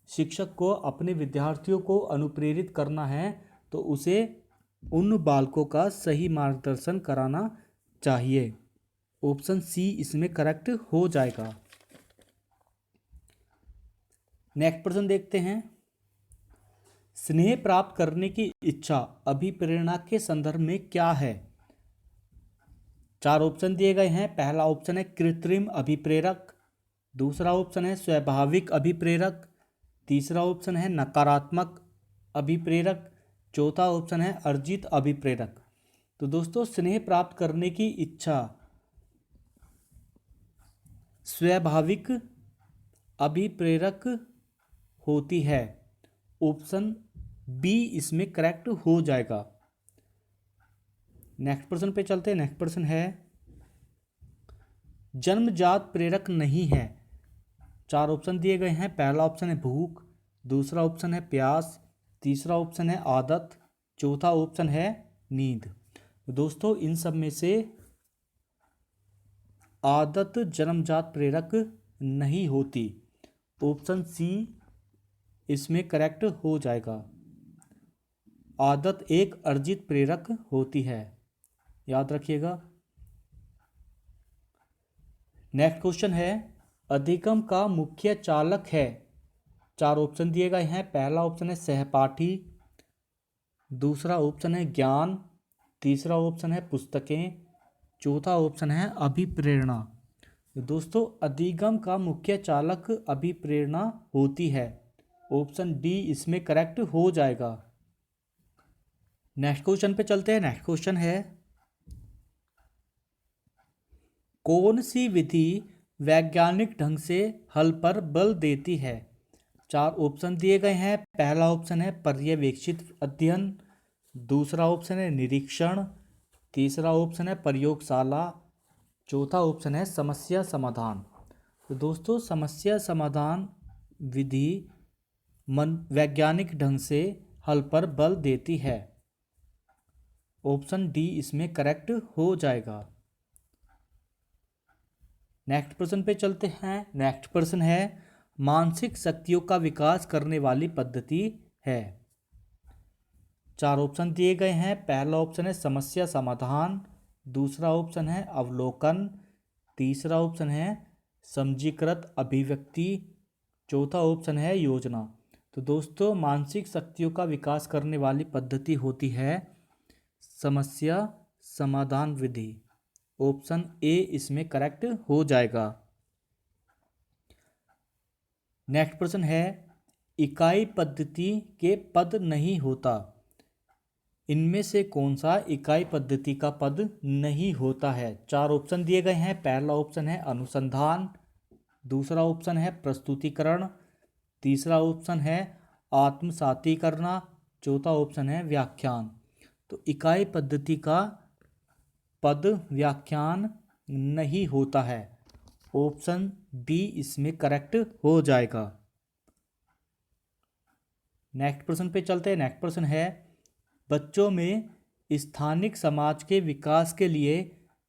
शिक्षक को अपने विद्यार्थियों को अनुप्रेरित करना है तो उसे उन बालकों का सही मार्गदर्शन कराना चाहिए। ऑप्शन सी इसमें करेक्ट हो जाएगा। नेक्स्ट प्रश्न देखते हैं, स्नेह प्राप्त करने की इच्छा अभिप्रेरणा के संदर्भ में क्या है? 4 ऑप्शन दिए गए हैं। पहला ऑप्शन है कृत्रिम अभिप्रेरक, दूसरा ऑप्शन है स्वाभाविक अभिप्रेरक, तीसरा ऑप्शन है नकारात्मक अभिप्रेरक, चौथा ऑप्शन है अर्जित अभिप्रेरक। तो दोस्तों, स्नेह प्राप्त करने की इच्छा स्वाभाविक अभिप्रेरक होती है। ऑप्शन बी इसमें करेक्ट हो जाएगा। नेक्स्ट प्रश्न पे चलते हैं। नेक्स्ट प्रश्न है, जन्मजात प्रेरक नहीं है। 4 ऑप्शन दिए गए हैं। पहला ऑप्शन है भूख, दूसरा ऑप्शन है प्यास, तीसरा ऑप्शन है आदत, चौथा ऑप्शन है नींद। दोस्तों, इन सब में से आदत जन्मजात प्रेरक नहीं होती। ऑप्शन सी इसमें करेक्ट हो जाएगा। आदत एक अर्जित प्रेरक होती है, याद रखिएगा। नेक्स्ट क्वेश्चन है, अधिगम का मुख्य चालक है। 4 ऑप्शन दिए गए हैं। पहला ऑप्शन है सहपाठी, दूसरा ऑप्शन है ज्ञान, तीसरा ऑप्शन है पुस्तकें, चौथा ऑप्शन है अभिप्रेरणा। दोस्तों, अधिगम का मुख्य चालक अभिप्रेरणा होती है। ऑप्शन डी इसमें करेक्ट हो जाएगा। नेक्स्ट क्वेश्चन पे चलते हैं। नेक्स्ट क्वेश्चन है, कौन सी विधि वैज्ञानिक ढंग से हल पर बल देती है? 4 ऑप्शन दिए गए हैं। पहला ऑप्शन है पर्यवेक्षित अध्ययन, दूसरा ऑप्शन है निरीक्षण, तीसरा ऑप्शन है प्रयोगशाला, चौथा ऑप्शन है समस्या समाधान। तो दोस्तों, समस्या समाधान विधि वैज्ञानिक ढंग से हल पर बल देती है। ऑप्शन डी इसमें करेक्ट हो जाएगा। नेक्स्ट प्रश्न पे चलते हैं। नेक्स्ट प्रश्न है मानसिक शक्तियों का विकास करने वाली पद्धति है। 4 ऑप्शन दिए गए हैं। पहला ऑप्शन है समस्या समाधान, दूसरा ऑप्शन है अवलोकन, तीसरा ऑप्शन है समझीकृत अभिव्यक्ति, चौथा ऑप्शन है योजना। तो दोस्तों मानसिक शक्तियों का विकास करने वाली पद्धति होती है समस्या समाधान विधि। ऑप्शन ए इसमें करेक्ट हो जाएगा। नेक्स्ट प्रश्न है इकाई पद्धति के पद नहीं होता, इनमें से कौन सा इकाई पद्धति का पद नहीं होता है। 4 ऑप्शन दिए गए हैं। पहला ऑप्शन है अनुसंधान, दूसरा ऑप्शन है प्रस्तुतिकरण, तीसरा ऑप्शन है आत्मसाती करना, चौथा ऑप्शन है व्याख्यान। तो इकाई पद्धति का पद व्याख्यान नहीं होता है। ऑप्शन बी इसमें करेक्ट हो जाएगा। नेक्स्ट प्रश्न पे चलते हैं। नेक्स्ट प्रश्न है बच्चों में स्थानिक समाज के विकास के लिए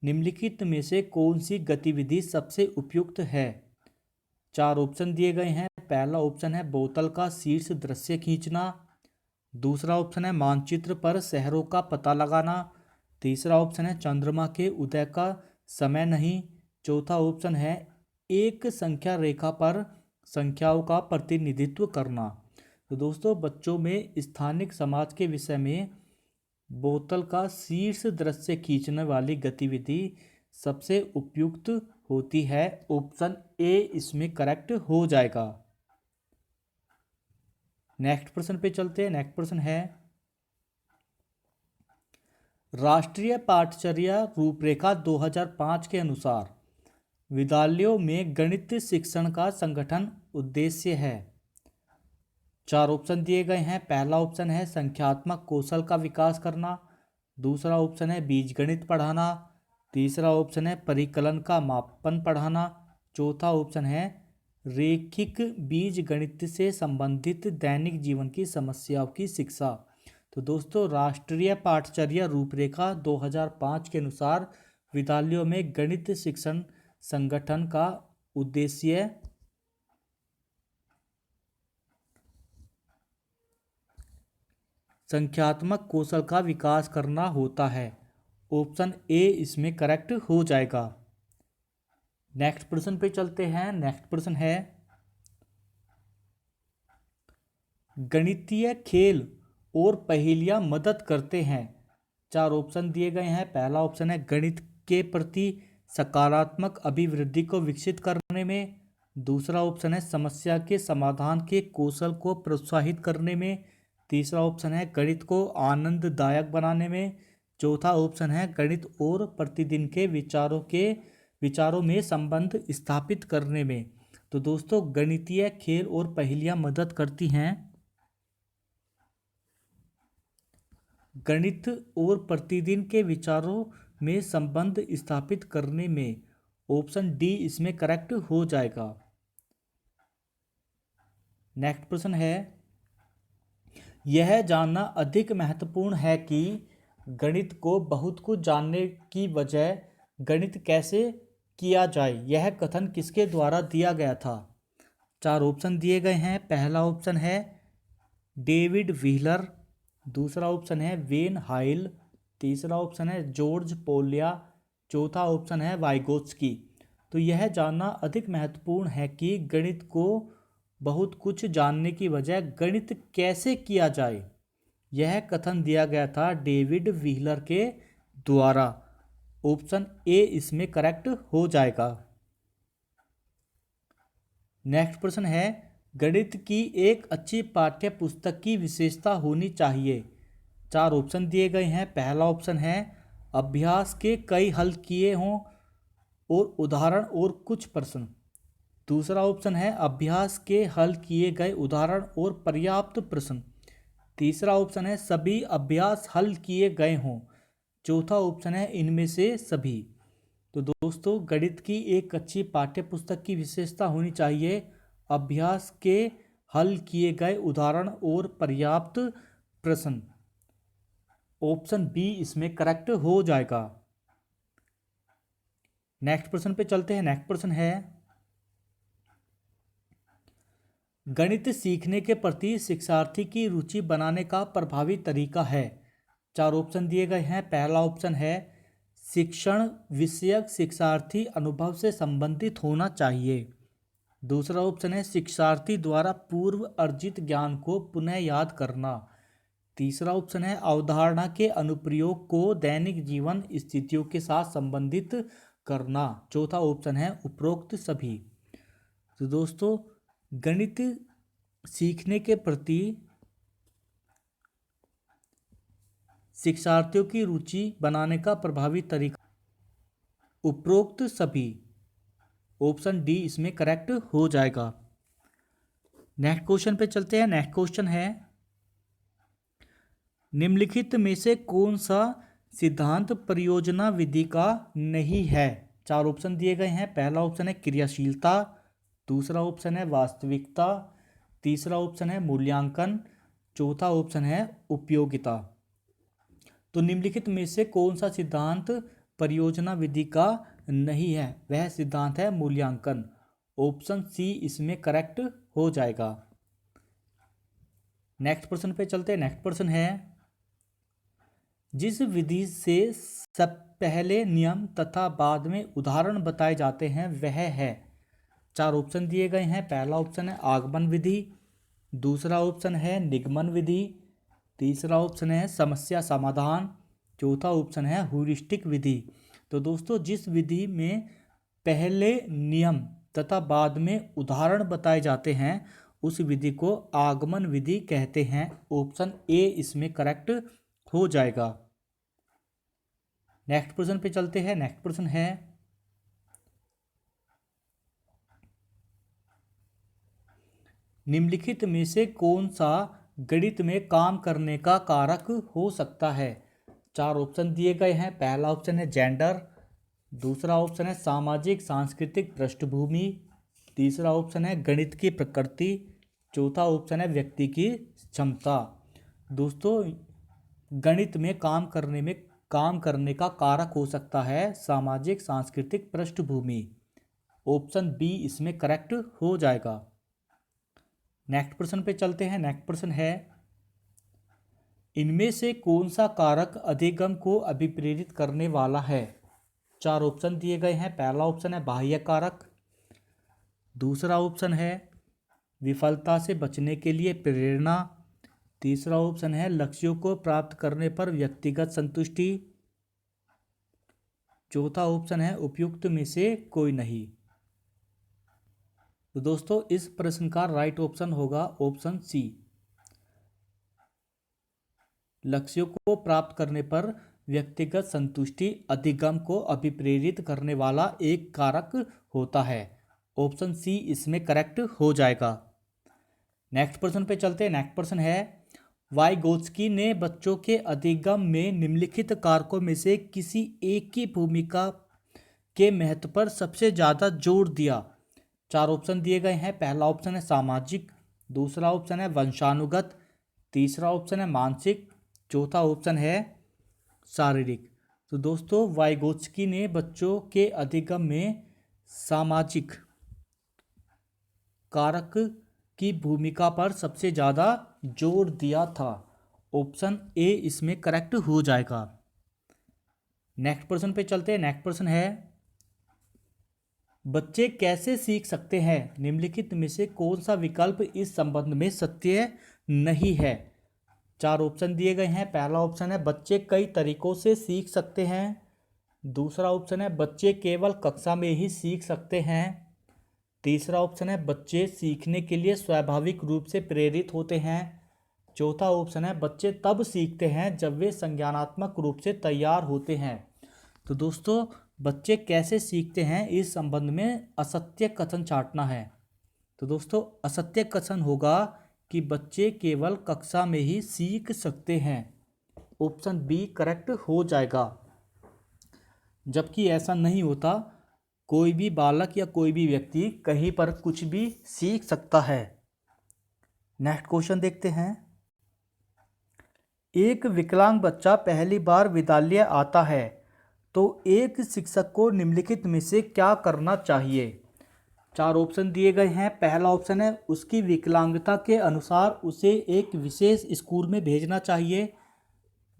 निम्नलिखित में से कौन सी गतिविधि सबसे उपयुक्त है। 4 ऑप्शन दिए गए हैं। पहला ऑप्शन है बोतल का शीर्ष दृश्य खींचना, दूसरा ऑप्शन है मानचित्र पर शहरों का पता लगाना, तीसरा ऑप्शन है चंद्रमा के उदय का समय नहीं, चौथा ऑप्शन है एक संख्या रेखा पर संख्याओं का प्रतिनिधित्व करना। तो दोस्तों बच्चों में स्थानिक समाज के विषय में बोतल का शीर्ष दृश्य खींचने वाली गतिविधि सबसे उपयुक्त होती है। ऑप्शन ए इसमें करेक्ट हो जाएगा। नेक्स्ट प्रश्न पे चलते हैं। नेक्स्ट प्रश्न है राष्ट्रीय पाठचर्या रूपरेखा 2005 के अनुसार विद्यालयों में गणित शिक्षण का संगठन उद्देश्य है। 4 ऑप्शन दिए गए हैं। पहला ऑप्शन है संख्यात्मक कौशल का विकास करना, दूसरा ऑप्शन है बीजगणित पढ़ाना, तीसरा ऑप्शन है परिकलन का मापन पढ़ाना, चौथा ऑप्शन है रैखिक बीजगणित से संबंधित दैनिक जीवन की समस्याओं की शिक्षा। तो दोस्तों राष्ट्रीय पाठचर्या रूपरेखा 2005 के अनुसार विद्यालयों में गणित शिक्षण संगठन का उद्देश्य संख्यात्मक कौशल का विकास करना होता है। ऑप्शन ए इसमें करेक्ट हो जाएगा। नेक्स्ट प्रश्न पे चलते हैं। नेक्स्ट प्रश्न है गणितीय खेल और पहेलियां मदद करते हैं। 4 ऑप्शन दिए गए हैं। पहला ऑप्शन है गणित के प्रति सकारात्मक अभिवृद्धि को विकसित करने में, दूसरा ऑप्शन है समस्या के समाधान के कौशल को प्रोत्साहित करने में, तीसरा ऑप्शन है गणित को आनंददायक बनाने में, चौथा ऑप्शन है गणित और प्रतिदिन के विचारों में संबंध स्थापित करने में। तो दोस्तों गणितीय खेल और पहेलियां मदद करती हैं गणित और प्रतिदिन के विचारों में संबंध स्थापित करने में। ऑप्शन डी इसमें करेक्ट हो जाएगा। नेक्स्ट प्रश्न है यह जानना अधिक महत्वपूर्ण है कि गणित को बहुत कुछ जानने की बजाय गणित कैसे किया जाए, यह कथन किसके द्वारा दिया गया था। 4 ऑप्शन दिए गए हैं। पहला ऑप्शन है डेविड व्हीलर, दूसरा ऑप्शन है वेन हाइल, तीसरा ऑप्शन है जॉर्ज पोलिया, चौथा ऑप्शन है वाइगोत्स्की। तो यह जानना अधिक महत्वपूर्ण है कि गणित को बहुत कुछ जानने की बजाय गणित कैसे किया जाए, यह कथन दिया गया था डेविड व्हीलर के द्वारा। ऑप्शन ए इसमें करेक्ट हो जाएगा। नेक्स्ट प्रश्न है गणित की एक अच्छी पाठ्य पुस्तक की विशेषता होनी चाहिए। 4 ऑप्शन दिए गए हैं। पहला ऑप्शन है अभ्यास के कई हल किए हों और उदाहरण और कुछ प्रश्न, दूसरा ऑप्शन है अभ्यास के हल किए गए उदाहरण और पर्याप्त प्रश्न, तीसरा ऑप्शन है सभी अभ्यास हल किए गए हों, चौथा ऑप्शन है इनमें से सभी। तो दोस्तों गणित की एक अच्छी पाठ्य पुस्तक की विशेषता होनी चाहिए अभ्यास के हल किए गए उदाहरण और पर्याप्त प्रश्न। ऑप्शन बी इसमें करेक्ट हो जाएगा। नेक्स्ट प्रश्न पे चलते हैं। नेक्स्ट प्रश्न है, गणित सीखने के प्रति शिक्षार्थी की रुचि बनाने का प्रभावी तरीका है। 4 ऑप्शन दिए गए हैं। पहला ऑप्शन है, शिक्षण विषयक शिक्षार्थी अनुभव से संबंधित होना चाहिए। दूसरा ऑप्शन है, शिक्षार्थी द्वारा पूर्व अर्जित ज्ञान को पुनः याद करना। तीसरा ऑप्शन है, अवधारणा के अनुप्रयोग को दैनिक जीवन स्थितियों के साथ संबंधित करना। चौथा ऑप्शन है, उपरोक्त सभी। तो दोस्तों, गणित सीखने के प्रति शिक्षार्थियों की रुचि बनाने का प्रभावी तरीका, उपरोक्त सभी। ऑप्शन डी इसमें करेक्ट हो जाएगा। नेक्स्ट क्वेश्चन पे चलते हैं। नेक्स्ट क्वेश्चन है, निम्नलिखित में से कौन सा सिद्धांत परियोजना विधि का नहीं है। 4 ऑप्शन दिए गए हैं। पहला ऑप्शन है क्रियाशीलता, दूसरा ऑप्शन है वास्तविकता, तीसरा ऑप्शन है मूल्यांकन, चौथा ऑप्शन है उपयोगिता। तो निम्नलिखित में से कौन सा सिद्धांत परियोजना विधि का नहीं है? वह सिद्धांत है मूल्यांकन। ऑप्शन सी इसमें करेक्ट हो जाएगा। नेक्स्ट प्रश्न पे चलते हैं। नेक्स्ट प्रश्न है, जिस विधि से सब पहले नियम तथा बाद में उदाहरण बताए जाते हैं वह है। 4 ऑप्शन दिए गए हैं। पहला ऑप्शन है आगमन विधि, दूसरा ऑप्शन है निगमन विधि, तीसरा ऑप्शन है समस्या समाधान, चौथा ऑप्शन है ह्यूरिस्टिक विधि। तो दोस्तों, जिस विधि में पहले नियम तथा बाद में उदाहरण बताए जाते हैं उस विधि को आगमन विधि कहते हैं। ऑप्शन ए इसमें करेक्ट हो जाएगा। नेक्स्ट प्रश्न पे चलते हैं। नेक्स्ट प्रश्न है, निम्नलिखित में से कौन सा गणित में काम करने का कारक हो सकता है। 4 ऑप्शन दिए गए हैं। पहला ऑप्शन है जेंडर, दूसरा ऑप्शन है सामाजिक सांस्कृतिक पृष्ठभूमि, तीसरा ऑप्शन है गणित की प्रकृति, चौथा ऑप्शन है व्यक्ति की क्षमता। दोस्तों, गणित में काम करने का कारक हो सकता है सामाजिक सांस्कृतिक पृष्ठभूमि। ऑप्शन बी इसमें करेक्ट हो जाएगा। नेक्स्ट प्रश्न पे चलते हैं। नेक्स्ट प्रश्न है, इनमें से कौन सा कारक अधिगम को अभिप्रेरित करने वाला है। 4 ऑप्शन दिए गए हैं। पहला ऑप्शन है बाह्य कारक, दूसरा ऑप्शन है विफलता से बचने के लिए प्रेरणा, तीसरा ऑप्शन है लक्ष्यों को प्राप्त करने पर व्यक्तिगत संतुष्टि, चौथा ऑप्शन है उपयुक्त में से कोई नहीं। तो दोस्तों, इस प्रश्न का राइट ऑप्शन होगा ऑप्शन सी। लक्ष्यों को प्राप्त करने पर व्यक्तिगत संतुष्टि अधिगम को अभिप्रेरित करने वाला एक कारक होता है। ऑप्शन सी इसमें करेक्ट हो जाएगा। नेक्स्ट प्रश्न पे चलते हैं। नेक्स्ट प्रश्न है, वाइगोत्स्की ने बच्चों के अधिगम में निम्नलिखित कारकों में से किसी एक की भूमिका के महत्व पर सबसे ज़्यादा जोर दिया। 4 ऑप्शन दिए गए हैं। पहला ऑप्शन है सामाजिक, दूसरा ऑप्शन है वंशानुगत, तीसरा ऑप्शन है मानसिक, चौथा ऑप्शन है शारीरिक। तो दोस्तों, वाइगोत्स्की ने बच्चों के अधिगम में सामाजिक कारक की भूमिका पर सबसे ज़्यादा जोर दिया था। ऑप्शन ए इसमें करेक्ट हो जाएगा। नेक्स्ट प्रश्न पे चलते हैं। नेक्स्ट प्रश्न है, बच्चे कैसे सीख सकते हैं। निम्नलिखित में से कौन सा विकल्प इस संबंध में सत्य नहीं है। 4 ऑप्शन दिए गए हैं। पहला ऑप्शन है बच्चे कई तरीकों से सीख सकते हैं, दूसरा ऑप्शन है बच्चे केवल कक्षा में ही सीख सकते हैं, तीसरा ऑप्शन है बच्चे सीखने के लिए स्वाभाविक रूप से प्रेरित होते हैं, चौथा ऑप्शन है बच्चे तब सीखते हैं जब वे संज्ञानात्मक रूप से तैयार होते हैं। तो दोस्तों, बच्चे कैसे सीखते हैं इस संबंध में असत्य कथन छांटना है। तो दोस्तों, असत्य कथन होगा कि बच्चे केवल कक्षा में ही सीख सकते हैं। ऑप्शन बी करेक्ट हो जाएगा। जबकि ऐसा नहीं होता, कोई भी बालक या कोई भी व्यक्ति कहीं पर कुछ भी सीख सकता है। नेक्स्ट क्वेश्चन देखते हैं। एक विकलांग बच्चा पहली बार विद्यालय आता है तो एक शिक्षक को निम्नलिखित में से क्या करना चाहिए? 4 ऑप्शन दिए गए हैं। पहला ऑप्शन है उसकी विकलांगता के अनुसार उसे एक विशेष स्कूल में भेजना चाहिए।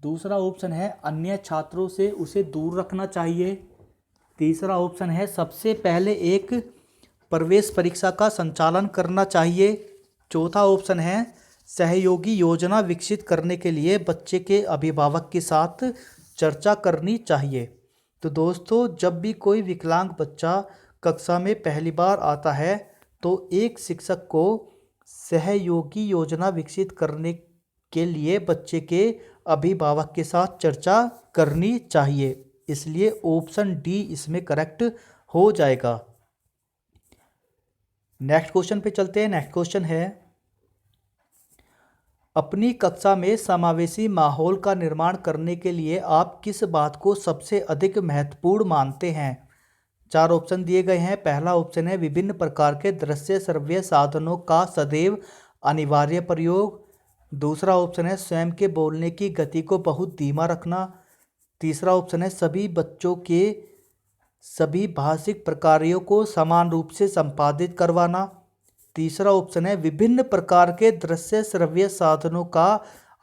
दूसरा ऑप्शन है अन्य छात्रों से उसे दूर रखना चाहिए। तीसरा ऑप्शन है सबसे पहले एक प्रवेश परीक्षा का संचालन करना चाहिए। चौथा ऑप्शन है सहयोगी योजना विकसित करने के लिए बच्चे के अभिभावक के साथ चर्चा करनी चाहिए। तो दोस्तों, जब भी कोई विकलांग बच्चा कक्षा में पहली बार आता है तो एक शिक्षक को सहयोगी योजना विकसित करने के लिए बच्चे के अभिभावक के साथ चर्चा करनी चाहिए। इसलिए ऑप्शन डी इसमें करेक्ट हो जाएगा। नेक्स्ट क्वेश्चन पे चलते हैं। नेक्स्ट क्वेश्चन है अपनी कक्षा में समावेशी माहौल का निर्माण करने के लिए आप किस बात को सबसे अधिक महत्वपूर्ण मानते हैं? 4 ऑप्शन दिए गए हैं। पहला ऑप्शन है विभिन्न प्रकार के दृश्य श्रव्य साधनों का सदैव अनिवार्य प्रयोग। दूसरा ऑप्शन है स्वयं के बोलने की गति को बहुत धीमा रखना। तीसरा ऑप्शन है सभी बच्चों के सभी भाषिक प्रकारों को समान रूप से संपादित करवाना। तीसरा ऑप्शन है विभिन्न प्रकार के दृश्य श्रव्य साधनों का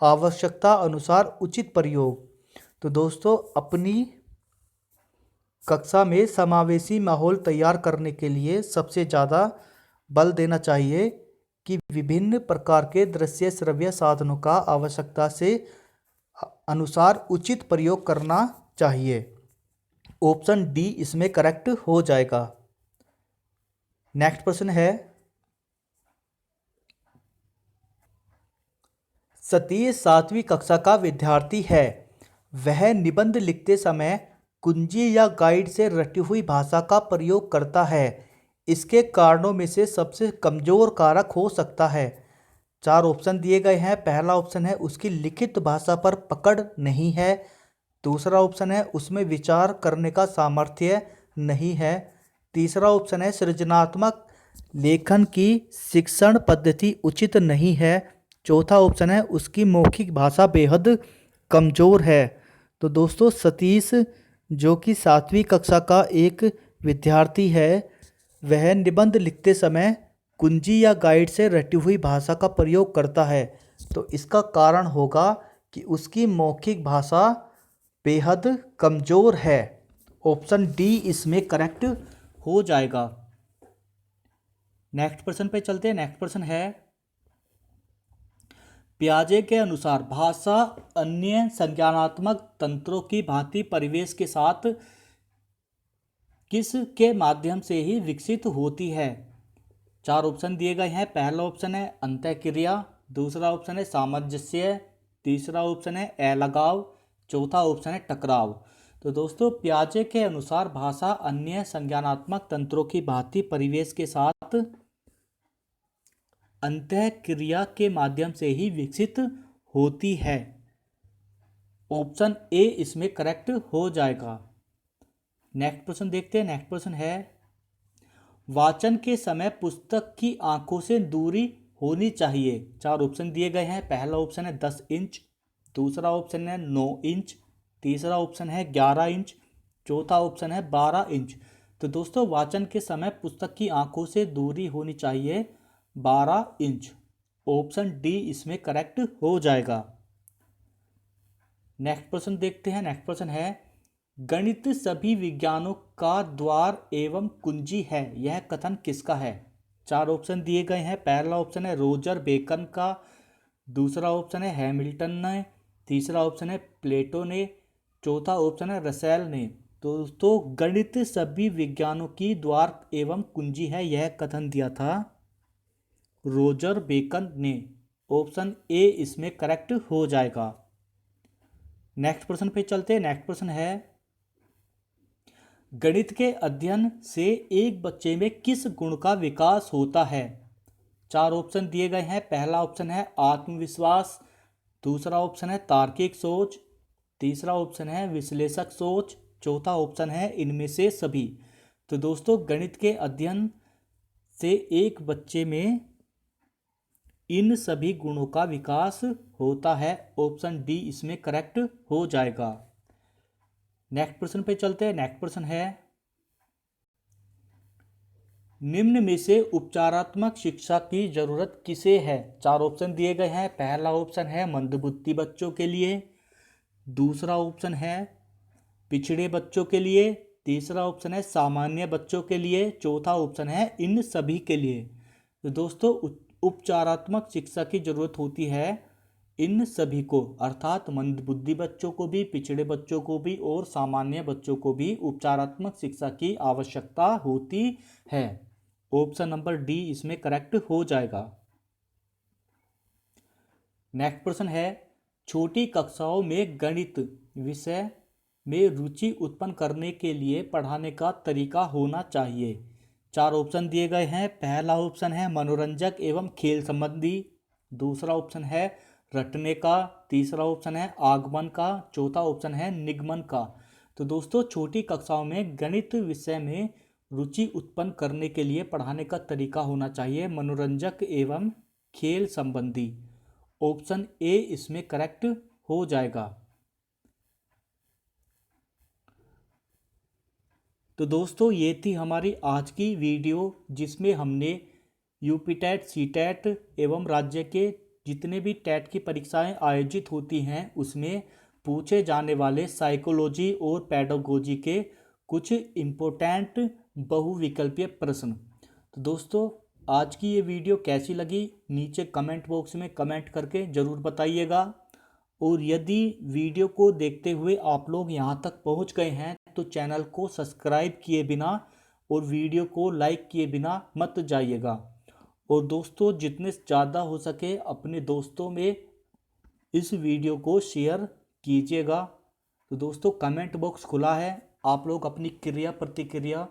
आवश्यकता अनुसार उचित प्रयोग। तो दोस्तों, अपनी कक्षा में समावेशी माहौल तैयार करने के लिए सबसे ज़्यादा बल देना चाहिए कि विभिन्न प्रकार के दृश्य श्रव्य साधनों का आवश्यकता से अनुसार उचित प्रयोग करना चाहिए। ऑप्शन डी इसमें करेक्ट हो जाएगा। नेक्स्ट प्रश्न है सतीश 7वीं कक्षा का विद्यार्थी है। वह निबंध लिखते समय कुंजी या गाइड से रटी हुई भाषा का प्रयोग करता है। इसके कारणों में से सबसे कमजोर कारक हो सकता है। 4 ऑप्शन दिए गए हैं। पहला ऑप्शन है उसकी लिखित भाषा पर पकड़ नहीं है। दूसरा ऑप्शन है उसमें विचार करने का सामर्थ्य नहीं है। तीसरा ऑप्शन है सृजनात्मक लेखन की शिक्षण पद्धति उचित नहीं है। चौथा ऑप्शन है उसकी मौखिक भाषा बेहद कमज़ोर है। तो दोस्तों, सतीश जो कि 7वीं कक्षा का एक विद्यार्थी है, वह निबंध लिखते समय कुंजी या गाइड से रटी हुई भाषा का प्रयोग करता है। तो इसका कारण होगा कि उसकी मौखिक भाषा बेहद कमज़ोर है। ऑप्शन डी इसमें करेक्ट हो जाएगा। नेक्स्ट प्रश्न पे चलते हैं। नेक्स्ट प्रश्न है पियाजे के अनुसार भाषा अन्य संज्ञानात्मक तंत्रों की भांति परिवेश के साथ किस के माध्यम से ही विकसित होती है? 4 ऑप्शन दिए गए हैं। पहला ऑप्शन है अंतःक्रिया। दूसरा ऑप्शन है सामंजस्य। तीसरा ऑप्शन है अलगाव। चौथा ऑप्शन है टकराव। तो दोस्तों, पियाजे के अनुसार भाषा अन्य संज्ञानात्मक तंत्रों की भांति परिवेश के साथ अंतःक्रिया के माध्यम से ही विकसित होती है। ऑप्शन ए इसमें करेक्ट हो जाएगा। नेक्स्ट प्रश्न देखते हैं। नेक्स्ट प्रश्न है वाचन के समय पुस्तक की आंखों से दूरी होनी चाहिए। 4 ऑप्शन दिए गए हैं। पहला ऑप्शन है 10 इंच। दूसरा ऑप्शन है 9 इंच। तीसरा ऑप्शन है 11 इंच। चौथा ऑप्शन है 12 इंच। तो दोस्तों, वाचन के समय पुस्तक की आंखों से दूरी होनी चाहिए 12 इंच। ऑप्शन डी इसमें करेक्ट हो जाएगा। नेक्स्ट प्रश्न देखते हैं। नेक्स्ट प्रश्न है गणित सभी विज्ञानों का द्वार एवं कुंजी है, यह कथन किसका है? 4 ऑप्शन दिए गए हैं। पहला ऑप्शन है रोजर बेकन का। दूसरा ऑप्शन है हैमिल्टन ने। तीसरा ऑप्शन है प्लेटो ने। चौथा ऑप्शन है रसेल ने। तो दोस्तों, गणित सभी विज्ञानों की द्वार एवं कुंजी है, यह कथन दिया था रोजर बेकन ने। ऑप्शन ए इसमें करेक्ट हो जाएगा। नेक्स्ट प्रश्न पे चलते हैं। नेक्स्ट प्रश्न है गणित के अध्ययन से एक बच्चे में किस गुण का विकास होता है? 4 ऑप्शन दिए गए हैं। पहला ऑप्शन है आत्मविश्वास। दूसरा ऑप्शन है तार्किक सोच। तीसरा ऑप्शन है विश्लेषक सोच। चौथा ऑप्शन है इनमें से सभी। तो दोस्तों, गणित के अध्ययन से एक बच्चे में इन सभी गुणों का विकास होता है। ऑप्शन डी इसमें करेक्ट हो जाएगा। नेक्स्ट प्रश्न पे चलते हैं। नेक्स्ट प्रश्न है, निम्न में से उपचारात्मक शिक्षा की जरूरत किसे है? चार ऑप्शन दिए गए हैं। पहला ऑप्शन है मंदबुद्धि बच्चों के लिए, दूसरा ऑप्शन है पिछड़े बच्चों के लिए, तीसरा ऑप्शन है सामान्य बच्चों के लिए, चौथा ऑप्शन है इन सभी के लिए। तो दोस्तों उपचारात्मक शिक्षा की जरूरत होती है इन सभी को, अर्थात मंदबुद्धि बच्चों को भी, पिछड़े बच्चों को भी और सामान्य बच्चों को भी उपचारात्मक शिक्षा की आवश्यकता होती है। ऑप्शन नंबर डी इसमें करेक्ट हो जाएगा। नेक्स्ट प्रश्न है, छोटी कक्षाओं में गणित विषय में रुचि उत्पन्न करने के लिए पढ़ाने का तरीका होना चाहिए। चार ऑप्शन दिए गए हैं। पहला ऑप्शन है मनोरंजक एवं खेल संबंधी, दूसरा ऑप्शन है रटने का, तीसरा ऑप्शन है आगमन का, चौथा ऑप्शन है निगमन का। तो दोस्तों छोटी कक्षाओं में गणित विषय में रुचि उत्पन्न करने के लिए पढ़ाने का तरीका होना चाहिए मनोरंजक एवं खेल संबंधी। ऑप्शन ए इसमें करेक्ट हो जाएगा। तो दोस्तों ये थी हमारी आज की वीडियो, जिसमें हमने यूपी टेट, सी टेट एवं राज्य के जितने भी टेट की परीक्षाएं आयोजित होती हैं उसमें पूछे जाने वाले साइकोलॉजी और पेडागोजी के कुछ इम्पोर्टेंट बहुविकल्पीय प्रश्न। तो दोस्तों आज की ये वीडियो कैसी लगी नीचे कमेंट बॉक्स में कमेंट करके ज़रूर बताइएगा। और यदि वीडियो को देखते हुए आप लोग यहाँ तक पहुँच गए हैं तो चैनल को सब्सक्राइब किए बिना और वीडियो को लाइक किए बिना मत जाइएगा। और दोस्तों जितने ज़्यादा हो सके अपने दोस्तों में इस वीडियो को शेयर कीजिएगा। तो दोस्तों कमेंट बॉक्स खुला है, आप लोग अपनी क्रिया प्रतिक्रिया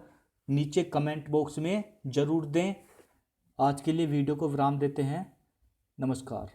नीचे कमेंट बॉक्स में ज़रूर दें। आज के लिए वीडियो को विराम देते हैं। नमस्कार।